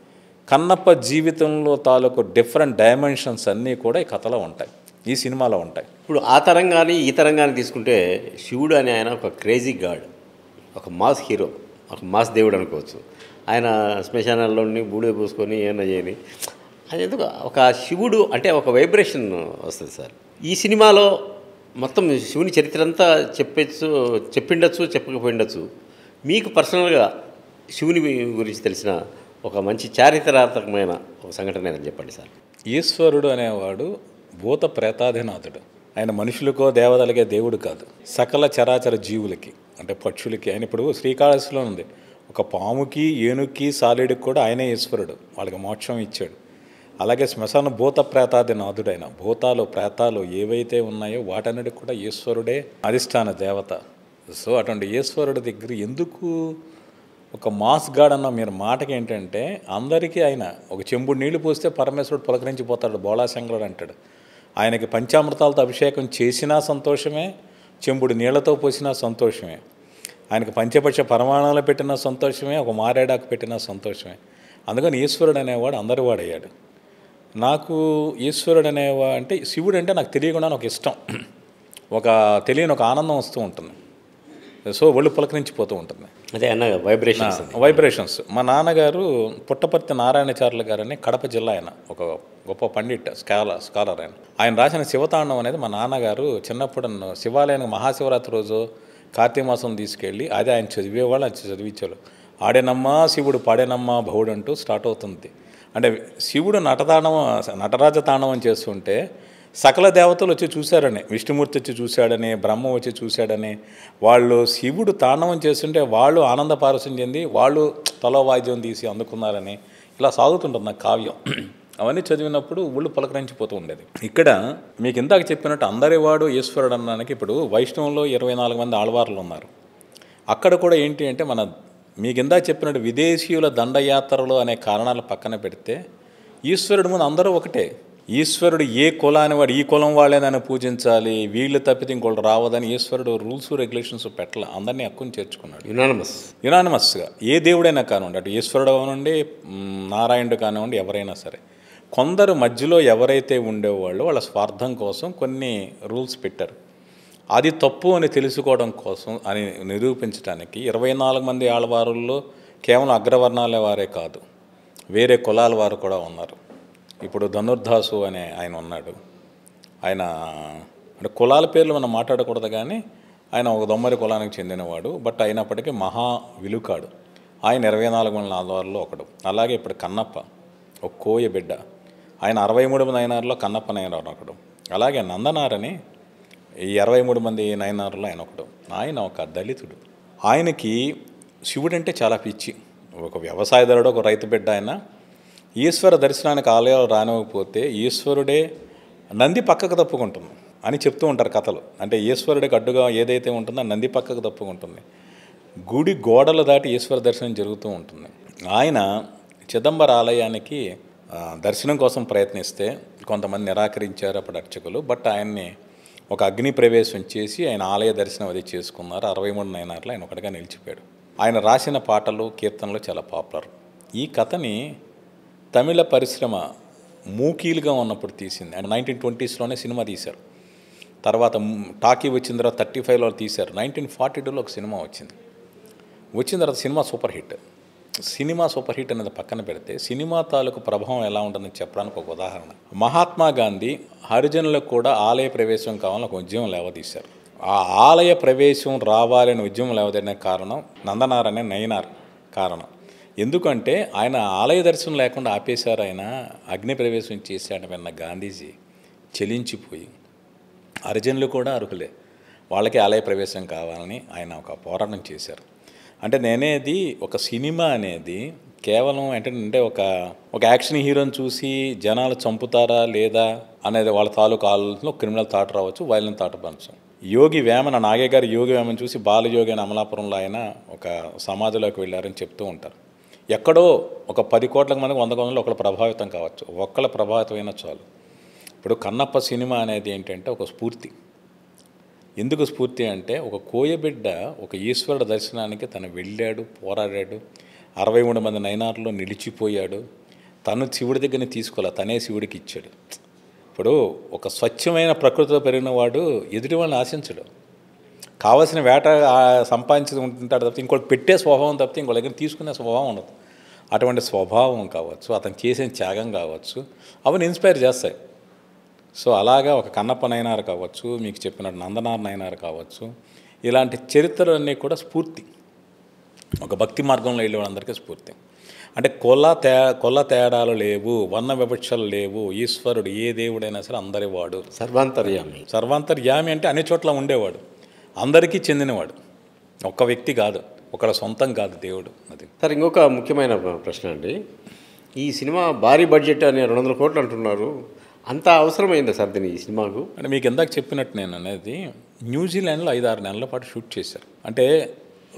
కన్నప్ప జీవితంలో తాలూకు డిఫరెంట్ డైమెన్షన్స్ అన్నీ కూడా ఈ కథలో ఉంటాయి, ఈ సినిమాలో ఉంటాయి. ఇప్పుడు ఆ తరంగాన్ని ఈ తరంగాన్ని తీసుకుంటే శివుడు అనే ఆయన ఒక క్రేజీ గాడ్, ఒక మాస్ హీరో, ఒక మాస్ దేవుడు అనుకోవచ్చు. ఆయన శ్మశానాల్లోని బూడిద పూసుకొని ఏమన్నా చేయని అది ఎందుకు ఒక శివుడు అంటే ఒక వైబ్రేషన్ వస్తుంది సార్. ఈ సినిమాలో మొత్తం శివుని చరిత్ర అంతా చెప్పిండొచ్చు, చెప్పకపోయిండొచ్చు. మీకు పర్సనల్గా శివుని గురించి తెలిసిన ఒక మంచి చారిత్రాత్మకమైన ఒక సంఘటన ఏదని చెప్పండి సార్. ఈశ్వరుడు అనేవాడు భూత ప్రేతాధినాథుడు. ఆయన మనుషులకో దేవతలకే దేవుడు కాదు, సకల చరాచర జీవులకి, అంటే పక్షులకి. ఆయన ఇప్పుడు శ్రీకాళహస్తిలో ఉంది, ఒక పాముకి ఏనుక్కి సాలేడికి కూడా ఆయనే ఈశ్వరుడు, వాళ్ళకి మోక్షం ఇచ్చాడు. అలాగే శ్మశాన భూత ప్రేతాధినాథుడు. ఆయన భూతాలు ప్రేతాలు ఏవైతే ఉన్నాయో వాటన్నిటికి కూడా ఈశ్వరుడే అధిష్టాన దేవత. సో అటువంటి ఈశ్వరుడి దగ్గర ఎందుకు ఒక మాస్ గాడ్ అన్న మీరు మాటకి ఏంటంటే, అందరికీ ఆయన ఒక చెంబుడు నీళ్లు పోస్తే పరమేశ్వరుడు పులకరించిపోతాడు, బోళాశంకరుడు అంటాడు. ఆయనకి పంచామృతాలతో అభిషేకం చేసినా సంతోషమే, చెంబుడు నీళ్లతో పోసినా సంతోషమే. ఆయనకు పంచపక్ష పరమాణాలు పెట్టినా సంతోషమే, ఒక మారేడాకు పెట్టినా సంతోషమే. అందుకని ఈశ్వరుడు అనేవాడు అందరి వాడయ్యాడు. నాకు ఈశ్వరుడు అనేవాడు అంటే శివుడు అంటే నాకు తెలియకుండా ఒక ఇష్టం, ఒక తెలియని ఒక ఆనందం వస్తూ ఉంటుంది. సో ఒళ్ళు పులకరించిపోతూ ఉంటుంది. అదే అన్న వైబ్రేషన్స్. మా నాన్నగారు పుట్టపర్తి నారాయణచార్యులు గారని కడప జిల్లా, ఆయన ఒక గొప్ప పండిట్, స్కాలర్. ఆయన రాసిన శివతాండం అనేది మా నాన్నగారు చిన్నప్పుడు శివాలయానికి మహాశివరాత్రి రోజు కార్తీక మాసం తీసుకెళ్ళి అదే ఆయన చదివేవాళ్ళు, ఆయన చదివించారు. ఆడేనమ్మా శివుడు పాడేనమ్మా భవుడు అంటూ స్టార్ట్ అవుతుంది. అంటే శివుడు నటరాజ తాండవం చేస్తుంటే సకల దేవతలు వచ్చి చూశారని, విష్ణుమూర్తి వచ్చి చూశాడని, బ్రహ్మ వచ్చి చూశాడని, వాళ్ళు శివుడు తాండవం చేస్తుంటే వాళ్ళు ఆనంద పారవశ్యం చెంది వాళ్ళు తలో వాయిద్యం తీసి అందుకున్నారని ఇలా సాగుతుంటుంది నా కావ్యం. అవన్నీ చదివినప్పుడు ఊళ్ళు పలకరించిపోతూ ఉండేది. ఇక్కడ మీకు ఇందాక చెప్పినట్టు అందరివాడు ఈశ్వరుడు అనడానికి ఇప్పుడు వైష్ణవంలో 24 మంది ఆళ్వార్లు ఉన్నారు. అక్కడ కూడా ఏంటి అంటే మీకు ఇందాక చెప్పినట్టు విదేశీయుల దండయాత్రలు అనే కారణాలు పక్కన పెడితే ఈశ్వరుడు ముందు అందరూ ఒకటే. ఈశ్వరుడు ఏ కులాన్ని వాడు ఈ కులం వాళ్ళేనని పూజించాలి, వీళ్ళు తప్పితే ఇంకోళ్ళు రావదని ఈశ్వరుడు రూల్స్ రెగ్యులేషన్స్ పెట్టాల, అందరినీ హక్కుని చేర్చుకున్నాడు యునానిమస్గా. ఏ దేవుడైనా కానివ్వండి, అటు ఈశ్వరుడు కానివ్వండి, నారాయణుడు కానివ్వండి, ఎవరైనా సరే. కొందరు మధ్యలో ఎవరైతే ఉండేవాళ్ళు వాళ్ళ స్వార్థం కోసం కొన్ని రూల్స్ పెట్టారు. అది తప్పు అని తెలుసుకోవడం కోసం అని నిరూపించడానికి 24 మంది ఆళ్వారుల్లో కేవలం అగ్రవర్ణాల వారే కాదు, వేరే కులాల వారు కూడా ఉన్నారు. ఇప్పుడు ధనుర్దాసు అనే ఆయన ఉన్నాడు. ఆయన అంటే కులాల పేర్లు మనం మాట్లాడకూడదు, కానీ ఆయన ఒక దొమ్మరి కులానికి చెందినవాడు. బట్ అయినప్పటికీ మహా విలుకాడు. ఆయన 24 మంది ఆళ్వారులో ఒకడు. అలాగే ఇప్పుడు కన్నప్ప ఒక కోయ బిడ్డ, ఆయన 63 మంది నయనారులో కన్నప్ప నయనారు ఒకడు. అలాగే నందనారని ఈ 23 మంది నయనారులో ఆయన ఒకడు. ఆయన ఒక దళితుడు. ఆయనకి శివుడు అంటే చాలా పిచ్చి. ఒక వ్యవసాయదారుడు, ఒక రైతు బిడ్డ. ఆయన ఈశ్వర దర్శనానికి ఆలయాలు రానివ్వకపోతే ఈశ్వరుడే నంది పక్కకు తప్పుకుంటుంది అని చెప్తూ ఉంటారు కథలు. అంటే ఈశ్వరుడికి అడ్డుగా ఏదైతే ఉంటుందో నంది పక్కకు తప్పుకుంటుంది. గుడి గోడలు దాటి ఈశ్వర దర్శనం జరుగుతూ ఉంటుంది. ఆయన చిదంబర ఆలయానికి దర్శనం కోసం ప్రయత్నిస్తే కొంతమంది నిరాకరించారు అప్పుడు అర్చకులు. బట్ ఆయన్ని ఒక అగ్ని ప్రవేశం చేసి ఆయన ఆలయ దర్శనం అది చేసుకున్నారు. 63 నయనార్లు ఆయన ఒకటిగా నిలిచిపోయాడు. ఆయన రాసిన పాటలు కీర్తనలు చాలా పాపులర్. ఈ కథని తమిళ పరిశ్రమ మూకీలుగా ఉన్నప్పుడు తీసింది. ఆయన 1920స్లోనే సినిమా తీశారు. తర్వాత టాకీ వచ్చిన తర్వాత 35లో తీశారు. 1942లో ఒక సినిమా వచ్చింది. వచ్చిన తర్వాత cinema super hit. Cinema super hit అనేది పక్కన పెడితే సినిమా తాలూకు ప్రభావం ఎలా ఉంటుందని చెప్పడానికి ఒక ఉదాహరణ. మహాత్మా గాంధీ హరిజనులకు కూడా ఆలయ ప్రవేశం కావాలని ఒక ఉద్యమం లేవదీశారు. ఆ ఆలయ ప్రవేశం రావాలని ఉద్యమం లేవదీసిన కారణం నందనార్ అనే నయనార్ కారణం. ఎందుకంటే ఆయన ఆలయ దర్శనం లేకుండా ఆపేశారు. ఆయన అగ్ని ప్రవేశం చేశాడు విన్న గాంధీజీ చెలించిపోయి హరిజనులు కూడా అర్హులే, వాళ్ళకి ఆలయ ప్రవేశం కావాలని ఆయన ఒక పోరాటం చేశారు. అంటే నేనేది ఒక సినిమా అనేది కేవలం ఏంటంటే ఒక యాక్షన్ హీరోని చూసి జనాలు చంపుతారా లేదా అనేది వాళ్ళ తాలూకు ఆలోచనలో క్రిమినల్ థాట్ రావచ్చు, వైలెంట్ థాట్ పంచం. యోగి వేమన నాగే గారు యోగి వేమన చూసి బాలయోగి అని అమలాపురంలో ఆయన ఒక సమాధిలోకి వెళ్ళారని చెప్తూ ఉంటారు. ఎక్కడో ఒక 10 కోట్ల మందికి 100 కోట్ల ఒకళ్ళు ప్రభావితం కావచ్చు, ఒక్కళ్ళ ప్రభావితమైన చాలు. ఇప్పుడు కన్నప్ప సినిమా అనేది ఏంటంటే ఒక స్ఫూర్తి. ఎందుకు స్ఫూర్తి అంటే ఒక కోయబిడ్డ ఒక ఈశ్వరుడు దర్శనానికి తను వెళ్ళాడు, పోరాడాడు, 63 మంది నయనార్లో నిలిచిపోయాడు. తను శివుడి దగ్గరని తీసుకోలే, తనే శివుడికి ఇచ్చాడు. ఇప్పుడు ఒక స్వచ్ఛమైన ప్రకృతిలో పెరిగిన వాడు ఎదుటి వాళ్ళని ఆశించడు. కావాల్సిన వేట సంపాదించుకుంటాడు తప్పితే ఇంకోటి పెట్టే స్వభావం తప్పితే ఇంకో దగ్గర తీసుకునే స్వభావం ఉండదు. అటువంటి స్వభావం కావచ్చు, అతను చేసిన త్యాగం కావచ్చు, అవన్నీ ఇన్స్పైర్ చేస్తాయి. సో అలాగా ఒక కన్నప్ప నయనార్ కావచ్చు, మీకు చెప్పినట్టు నందనార్ నయనార్ కావచ్చు, ఇలాంటి చరిత్రలన్నీ కూడా స్ఫూర్తి. ఒక భక్తి మార్గంలో వెళ్ళే వాళ్ళందరికీ స్ఫూర్తి. అంటే కొల్ల తేడాలు లేవు, వర్ణ వివక్షలు లేవు. ఈశ్వరుడు ఏ దేవుడైనా సరే అందరి వాడు, సర్వాంతర్యామి అంటే అన్ని చోట్ల ఉండేవాడు, అందరికీ చెందినవాడు, ఒక్క వ్యక్తి కాదు, ఒకళ్ళ సొంతం కాదు దేవుడు. అది సార్ ఇంకొక ముఖ్యమైన ప్రశ్న అండి. ఈ సినిమా భారీ బడ్జెట్ అని 200 కోట్లు అంటున్నారు. అంత అవసరమైందా సార్ దీని ఈ సినిమాకు? అంటే మీకు ఇందాక చెప్పినట్టు నేను అనేది న్యూజిలాండ్లో 5-6 నెలల పాటు షూట్ చేశారు. అంటే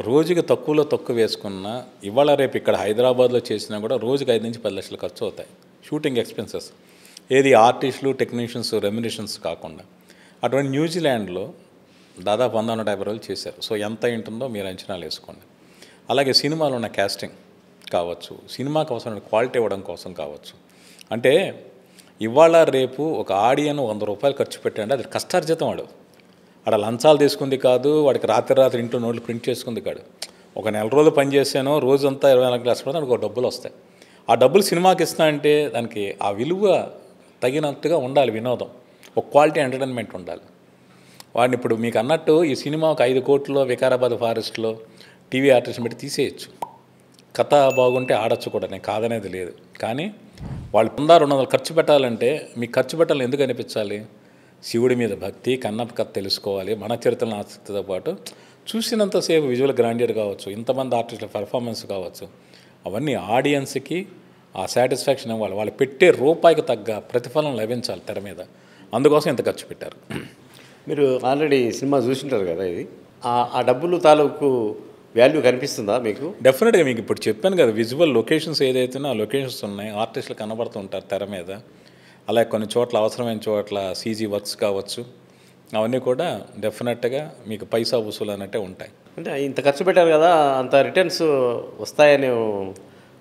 రోజుకి తక్కువలో తక్కువ వేసుకున్న ఇవాళ రేపు ఇక్కడ హైదరాబాద్లో చేసినా కూడా రోజుకి 5 నుంచి 10 లక్షలు ఖర్చు అవుతాయి షూటింగ్ ఎక్స్పెన్సెస్. ఏది ఆర్టిస్టులు టెక్నీషియన్స్ రెమ్యునరేషన్స్ కాకుండా. అటువంటి న్యూజిలాండ్లో దాదాపు 100-150 రోజులు చేశారు. సో ఎంత ఉంటుందో మీరు అంచనాలు వేసుకోండి. అలాగే సినిమాలో ఉన్న క్యాస్టింగ్ కావచ్చు, సినిమాకి అవసరమైన క్వాలిటీ ఇవ్వడం కోసం కావచ్చు. అంటే ఇవాళ రేపు ఒక ఆడియన్ 100 రూపాయలు ఖర్చు పెట్టండి, అది కష్టార్జితం. వాడు లంచాలు తీసుకుంది కాదు, వాడికి రాత్రి ఇంట్లో నోట్లు ప్రింట్ చేసుకుంది కాదు. ఒక నెల రోజులు పని చేసానో రోజంతా 24 గంటలు కష్టపడితే దానికి ఒక డబ్బులు వస్తాయి. ఆ డబ్బులు సినిమాకి ఇస్తా అంటే దానికి ఆ విలువ తగినట్టుగా ఉండాలి. వినోదం, ఒక క్వాలిటీ ఎంటర్టైన్మెంట్ ఉండాలి. వాడిని ఇప్పుడు మీకు అన్నట్టు ఈ సినిమా ఒక 5 కోట్లలో వికారాబాద్ ఫారెస్ట్లో టీవీ ఆర్టిస్ట్ని పెట్టి తీసేయచ్చు. కథ బాగుంటే ఆడచ్చు కూడా, నేను కాదనేది లేదు. కానీ వాళ్ళు 100-200 ఖర్చు పెట్టాలంటే మీకు ఖర్చు పెట్టాలని ఎందుకు అనిపించాలి? శివుడి మీద భక్తి, కన్నప్ప కథ తెలుసుకోవాలి, మన చరిత్రలను ఆసక్తితో పాటు చూసినంతసేపు విజువల్ గ్రాండియర్ కావచ్చు, ఇంతమంది ఆర్టిస్టుల పెర్ఫార్మెన్స్ కావచ్చు, అవన్నీ ఆడియన్స్కి ఆ సాటిస్ఫాక్షన్ ఇవ్వాలి. వాళ్ళు పెట్టే రూపాయికి తగ్గ ప్రతిఫలం లభించాలి తెర మీద. అందుకోసం ఇంత ఖర్చు పెట్టారు. మీరు ఆల్రెడీ సినిమా చూసింటారు కదా, ఇది ఆ డబ్బులు తాలూకు వాల్యూ కనిపిస్తుందా మీకు? డెఫినెట్గా మీకు ఇప్పుడు చెప్పాను కదా, విజువల్ లొకేషన్స్ ఏదైతేనో ఆ లొకేషన్స్ ఉన్నాయి, ఆర్టిస్టులు కనబడుతుంటారు తెర మీద. అలాగే కొన్ని చోట్ల అవసరమైన చోట్ల సీజీ వర్క్స్ కావచ్చు, అవన్నీ కూడా డెఫినెట్గా మీకు పైసా వసూలు అన్నట్టే ఉంటాయి. అంటే ఇంత ఖర్చు పెట్టారు కదా, అంత రిటర్న్స్ వస్తాయని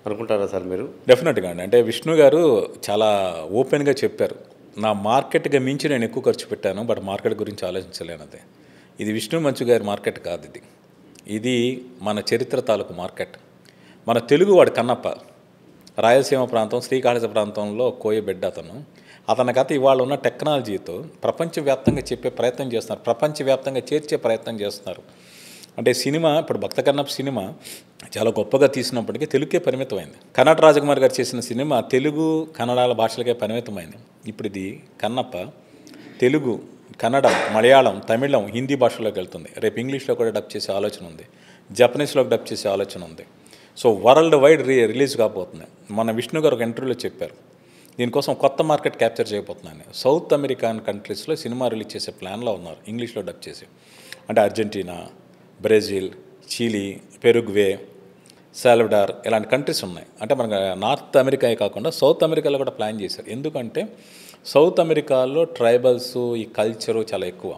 అనుకుంటారా సార్ మీరు? డెఫినెట్గా అండి. అంటే విష్ణు గారు చాలా ఓపెన్గా చెప్పారు, నా మార్కెట్గా మించి నేను ఎక్కువ ఖర్చు పెట్టాను, బట్ మార్కెట్ గురించి ఆలోచించలేనది. ఇది విష్ణు మంచు గారి మార్కెట్ కాదు, ఇది మన చరిత్ర తాలూకు మార్కెట్. మన తెలుగువాడు కన్నప్ప రాయలసీమ ప్రాంతం, శ్రీకాళహస్తి ప్రాంతంలో కోయబిడ్డ అతని కథ ఇవాళ ఉన్న టెక్నాలజీతో ప్రపంచవ్యాప్తంగా చెప్పే ప్రయత్నం చేస్తున్నారు, ప్రపంచవ్యాప్తంగా చేర్చే ప్రయత్నం చేస్తున్నారు. అంటే సినిమా ఇప్పుడు భక్త కన్నప్ప సినిమా చాలా గొప్పగా తీసినప్పటికీ తెలుగుకే పరిమితమైంది. కన్నడ రాజకుమార్ గారు చేసిన సినిమా తెలుగు కన్నడాల భాషలకే పరిమితమైంది. ఇప్పుడు ఇది కన్నప్ప తెలుగు, కన్నడ, మలయాళం, తమిళం, హిందీ భాషలోకి వెళ్తుంది. రేపు ఇంగ్లీష్లో కూడా డబ్ చేసే ఆలోచన ఉంది, జపనీస్లోకి డబ్ చేసే ఆలోచన ఉంది. సో వరల్డ్ వైడ్ రిలీజ్ కాబోతుంది. మన విష్ణు గారు ఒక ఇంటర్వ్యూలో చెప్పారు, దీనికోసం కొత్త మార్కెట్ క్యాప్చర్ చేయబోతున్నాను. సౌత్ అమెరికన్ కంట్రీస్లో సినిమా రిలీజ్ చేసే ప్లాన్లో ఉన్నారు, ఇంగ్లీష్లో డబ్ చేసి. అంటే అర్జెంటీనా, బ్రెజిల్, చిలీ, పెరుగ్వే, సాల్వడార్ ఇలాంటి కంట్రీస్ ఉన్నాయి. అంటే మనకు నార్త్ అమెరికా కాకుండా సౌత్ అమెరికాలో కూడా ప్లాన్ చేశారు. ఎందుకంటే సౌత్ అమెరికాలో ట్రైబల్స్ ఈ కల్చరు చాలా ఎక్కువ.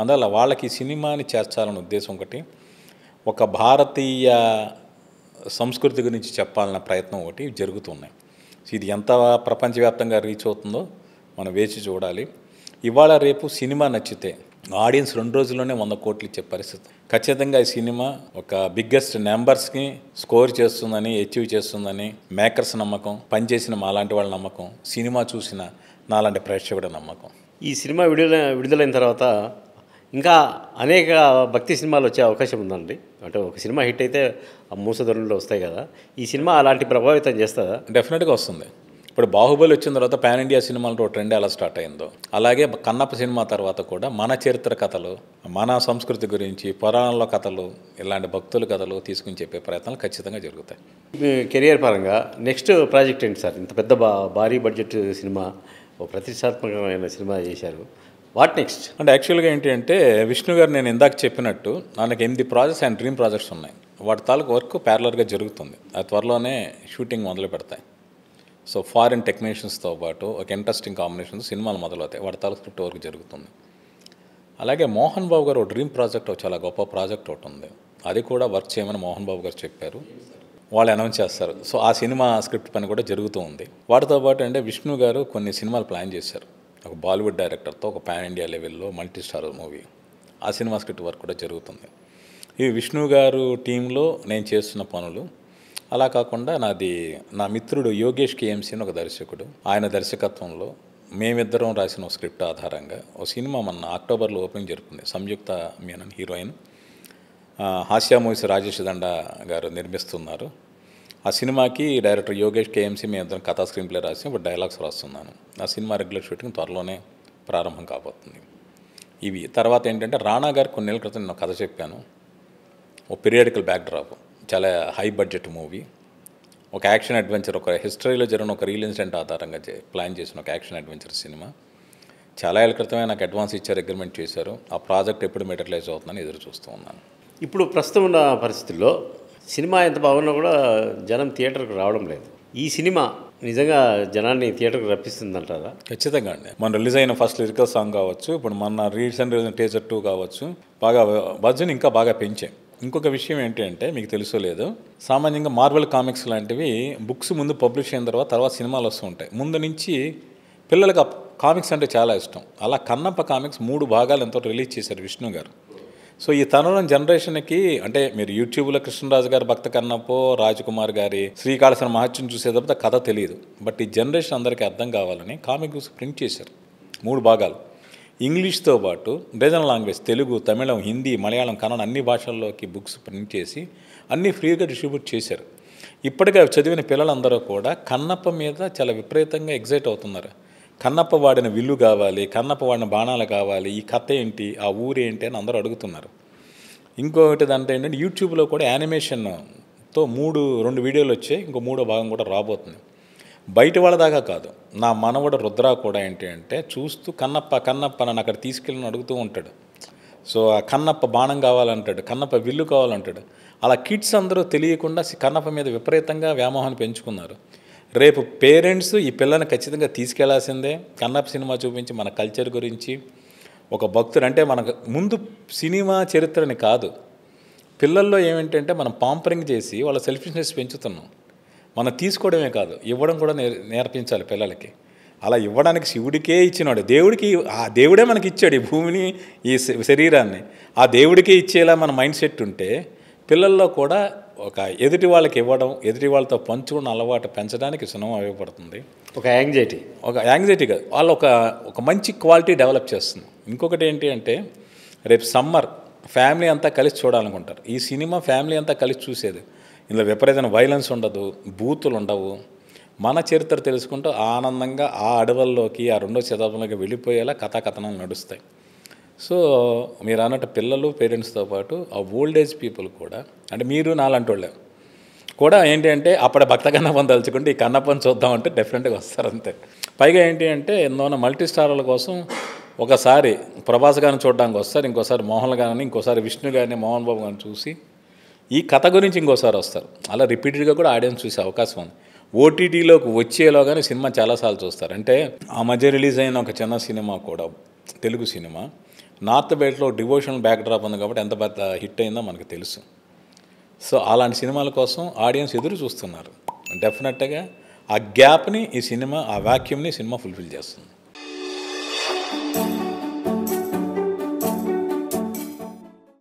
అందువల్ల వాళ్ళకి ఈ సినిమాని చేర్చాలనే ఉద్దేశం ఒకటి, ఒక భారతీయ సంస్కృతి గురించి చెప్పాలన్న ప్రయత్నం ఒకటి జరుగుతున్నాయి. ఇది ఎంత ప్రపంచవ్యాప్తంగా రీచ్ అవుతుందో మనం వేచి చూడాలి. ఇవాళ రేపు సినిమా నచ్చితే ఆడియన్స్ 2 రోజుల్లోనే 100 కోట్లు ఇచ్చే పరిస్థితి. ఖచ్చితంగా ఈ సినిమా ఒక బిగ్గెస్ట్ నెంబర్స్ని స్కోర్ చేస్తుందని, అచీవ్ చేస్తుందని మేకర్స్ నమ్మకం, పనిచేసిన మాలాంటి వాళ్ళ నమ్మకం, సినిమా చూసిన నాలాంటి ప్రేక్షకుడి నమ్మకం. ఈ సినిమా విడుదలైన తర్వాత ఇంకా అనేక భక్తి సినిమాలు వచ్చే అవకాశం ఉందండి. అంటే ఒక సినిమా హిట్ అయితే ఆ మూసధరుల్లో వస్తాయి కదా, ఈ సినిమా అలాంటి ప్రభావితం చేస్తుందా? డెఫినెట్గా వస్తుంది. ఇప్పుడు బాహుబలి వచ్చిన తర్వాత పాన్ ఇండియా సినిమాలతో ట్రెండ్ ఎలా స్టార్ట్ అయిందో, అలాగే కన్నప్ప సినిమా తర్వాత కూడా మన చరిత్ర కథలు, మన సంస్కృతి గురించి, పురాణాల కథలు, ఇలాంటి భక్తుల కథలు తీసుకుని చెప్పే ప్రయత్నాలు ఖచ్చితంగా జరుగుతాయి. మీ కెరియర్ పరంగా నెక్స్ట్ ప్రాజెక్ట్ ఏంటి సార్? ఇంత పెద్ద భారీ బడ్జెట్ సినిమా, ఓ ప్రతిష్టాత్మకమైన సినిమా చేశారు, వాట్ నెక్స్ట్? అంటే యాక్చువల్గా ఏంటి అంటే విష్ణు గారు నేను ఇందాక చెప్పినట్టు నాకు 8 ప్రాజెక్ట్స్ అండ్ డ్రీమ్ ప్రాజెక్ట్స్ ఉన్నాయి. వాటి తాలూకు వర్క్ ప్యారలర్గా జరుగుతుంది. అది త్వరలోనే షూటింగ్ మొదలు పెడతాయి. సో ఫారిన్ టెక్నీషియన్స్తో పాటు ఒక ఇంట్రెస్టింగ్ కాంబినేషన్స్ సినిమాలు మొదలవుతాయి. వాటి తాలూకు స్క్రిప్ట్ వర్క్ జరుగుతుంది. అలాగే మోహన్ బాబు గారు డ్రీమ్ ప్రాజెక్ట్ చాలా గొప్ప ప్రాజెక్ట్ ఒకటి ఉంది. అది కూడా వర్క్ చేయమని మోహన్ బాబు గారు చెప్పారు. వాళ్ళు అనౌన్స్ చేస్తారు. సో ఆ సినిమా స్క్రిప్ట్ పని కూడా జరుగుతూ ఉంది. వాటితో పాటు అంటే విష్ణు గారు కొన్ని సినిమాలు ప్లాన్ చేశారు. ఒక బాలీవుడ్ డైరెక్టర్తో ఒక పాన్ ఇండియా లెవెల్లో మల్టీ స్టార్ మూవీ, ఆ సినిమా స్క్రిప్ట్ వర్క్ కూడా జరుగుతుంది. ఇవి విష్ణు గారు టీంలో నేను చేస్తున్న పనులు. అలా కాకుండా నా మిత్రుడు యోగేష్ కేఎంసీ అని ఒక దర్శకుడు, ఆయన దర్శకత్వంలో మేమిద్దరం రాసిన ఒక స్క్రిప్ట్ ఆధారంగా ఒక సినిమా మొన్న అక్టోబర్లో ఓపెనింగ్ జరుగుతుంది. సంయుక్త మీనన్ హీరోయిన్, హాస్య మూవీస్ రాజేష్ దండా గారు నిర్మిస్తున్నారు. ఆ సినిమాకి డైరెక్టర్ యోగేష్ కేఎంసీ మేము ఇద్దరం కథా స్క్రీన్ ప్లే రాసి ఇప్పుడు డైలాగ్స్ రాస్తున్నాను. ఆ సినిమా రెగ్యులర్ షూటింగ్ త్వరలోనే ప్రారంభం కాబోతుంది. ఇవి తర్వాత ఏంటంటే రాణా గారు కొన్ని నెలల క్రితం నేను కథ చెప్పాను. ఒక పీరియాడికల్ బ్యాక్డ్రాప్, చాలా హై బడ్జెట్ మూవీ, ఒక యాక్షన్ అడ్వెంచర్, ఒక హిస్టరీలో జరిగిన ఒక రియల్ ఇన్సిడెంట్ ఆధారంగా ప్లాన్ చేసిన ఒక యాక్షన్ అడ్వెంచర్ సినిమా. చాలా ఏళ్ళ క్రితమే నాకు అడ్వాన్స్ ఇచ్చారు, అగ్రిమెంట్ చేశారు. ఆ ప్రాజెక్ట్ ఎప్పుడు మెటీరియలైజ్ అవుతుందని ఎదురు చూస్తూ ఉన్నాను. ఇప్పుడు ప్రస్తుతం ఉన్న పరిస్థితుల్లో సినిమా ఎంత బాగున్నా కూడా జనం థియేటర్కి రావడం లేదు. ఈ సినిమా నిజంగా జనాన్ని థియేటర్కి రప్పిస్తుందంటారా? ఖచ్చితంగా అండి. మన రిలీజ్ అయిన ఫస్ట్ లిరికల్ సాంగ్ కావచ్చు, ఇప్పుడు మన రీసెంట్ టీజర్ 2 కావచ్చు, బాగా బజ్ని ఇంకా బాగా పెంచాం. ఇంకొక విషయం ఏంటి అంటే మీకు తెలుసో లేదో, సామాన్యంగా మార్వెల్ కామిక్స్ లాంటివి బుక్స్ ముందు పబ్లిష్ అయిన తర్వాత సినిమాలు వస్తూ ఉంటాయి. ముందు నుంచి పిల్లలకు కామిక్స్ అంటే చాలా ఇష్టం. అలా కన్నప్ప కామిక్స్ 3 భాగాలు ఎంతో రిలీజ్ చేశారు విష్ణు గారు. సో ఈ తరం జనరేషన్కి అంటే మీరు యూట్యూబ్లో కృష్ణరాజు గారి భక్త కన్నప్పో, రాజకుమార్ గారి శ్రీకాళహస్తి మహత్యం చూసేటప్పుడు కథ తెలియదు. బట్ ఈ జనరేషన్ అందరికీ అర్థం కావాలని కామిక్ బుక్స్ ప్రింట్ చేశారు 3 భాగాలు. ఇంగ్లీష్తో పాటు రీజనల్ లాంగ్వేజ్ తెలుగు, తమిళం, హిందీ, మలయాళం, కన్నడ అన్ని భాషల్లోకి బుక్స్ ప్రింట్ చేసి అన్నీ ఫ్రీగా డిస్ట్రిబ్యూట్ చేశారు. ఇప్పటికే చదివిన పిల్లలందరూ కూడా కన్నప్ప మీద చాలా విపరీతంగా ఎగ్జైట్ అవుతున్నారు. కన్నప్ప వాడిన విల్లు కావాలి, కన్నప్ప వాడిన బాణాలు కావాలి, ఈ కథ ఏంటి, ఆ ఊరేంటి అని అందరూ అడుగుతున్నారు. ఇంకొకటి దాంట్లో ఏంటంటే యూట్యూబ్లో కూడా యానిమేషన్తో 2 వీడియోలు వచ్చాయి. ఇంకో 3వ భాగం కూడా రాబోతుంది. బయట వాళ్ళ దాకా కాదు, నా మనవడు రుద్ర కూడా ఏంటి అంటే చూస్తూ కన్నప్ప నన్ను అక్కడ తీసుకెళ్ళి అడుగుతూ ఉంటాడు. సో ఆ కన్నప్ప బాణం కావాలంటాడు, కన్నప్ప విల్లు కావాలంటాడు. అలా కిడ్స్ అందరూ తెలియకుండా కన్నప్ప మీద విపరీతంగా వ్యామోహాన్ని పెంచుకున్నారు. రేపు పేరెంట్స్ ఈ పిల్లని ఖచ్చితంగా తీసుకెళ్లాల్సిందే. కన్నప్ప సినిమా చూపించి మన కల్చర్ గురించి ఒక భక్తుడు అంటే మనకు ముందు సినిమా చరిత్రని కాదు, పిల్లల్లో ఏమిటంటే మనం పాంపరింగ్ చేసి వాళ్ళ సెల్ఫిష్నెస్ పెంచుతున్నాం. మనం తీసుకోవడమే కాదు, ఇవ్వడం కూడా నేర్పించాలి పిల్లలకి. అలా ఇవ్వడానికి శివుడికే ఇచ్చినాడు, దేవుడికి ఆ దేవుడే మనకి ఇచ్చాడు ఈ భూమిని, ఈ శరీరాన్ని. ఆ దేవుడికే ఇచ్చేలా మన మైండ్ సెట్ ఉంటే పిల్లల్లో కూడా ఒక ఎదుటి వాళ్ళకి ఇవ్వడం, ఎదుటి వాళ్ళతో పంచుకున్న అలవాటు పెంచడానికి సినిమా ఉపయోగపడుతుంది. ఒక యాంగ్జైటీ కాదు, వాళ్ళు ఒక మంచి క్వాలిటీ డెవలప్ చేస్తుంది. ఇంకొకటి ఏంటి అంటే రేపు సమ్మర్ ఫ్యామిలీ అంతా కలిసి చూడాలనుకుంటారు. ఈ సినిమా ఫ్యామిలీ అంతా కలిసి చూసేది. ఇందులో విపరీతమైన వైలెన్స్ ఉండదు, బూతులు ఉండవు. మన చరిత్ర తెలుసుకుంటూ ఆనందంగా ఆ అడవుల్లోకి, ఆ 2వ శతాబ్దంలోకి వెళ్ళిపోయేలా కథాకథనాలు నడుస్తాయి. సో మీరు అన్నట్టు పిల్లలు, పేరెంట్స్తో పాటు ఆ ఓల్డ్ ఏజ్ పీపుల్ కూడా, అంటే మీరు నాలాంటి వాళ్ళే కూడా ఏంటి అంటే అప్పుడే భక్త కన్నప్పని తలుచుకుంటే ఈ కన్నప్పని చూద్దామంటే డెఫినెట్గా వస్తారు అంతే. పైగా ఏంటి అంటే ఎన్నో మల్టీ స్టార్ల కోసం ఒకసారి ప్రభాస్ గారిని చూడడానికి వస్తారు, ఇంకోసారి మోహన్ గారిని, ఇంకోసారి విష్ణు గారిని, మోహన్ బాబు గారిని చూసి ఈ కథ గురించి ఇంకోసారి వస్తారు. అలా రిపీటెడ్గా కూడా ఆడియన్స్ చూసే అవకాశం ఉంది. ఓటీటీలోకి వచ్చేలోగానే సినిమా చాలాసార్లు చూస్తారు. అంటే ఆ మధ్య రిలీజ్ అయిన ఒక చిన్న సినిమా కూడా, తెలుగు సినిమా, నార్త్ బెల్ట్లో డివోషనల్ బ్యాక్డ్రాప్ ఉంది కాబట్టి ఎంత పెద్ద హిట్ అయిందో మనకు తెలుసు. సో అలాంటి సినిమాల కోసం ఆడియన్స్ ఎదురు చూస్తున్నారు. డెఫినెట్గా ఆ గ్యాప్ని ఈ సినిమా, ఆ వాక్యూమ్ని సినిమా ఫుల్ఫిల్ చేస్తుంది.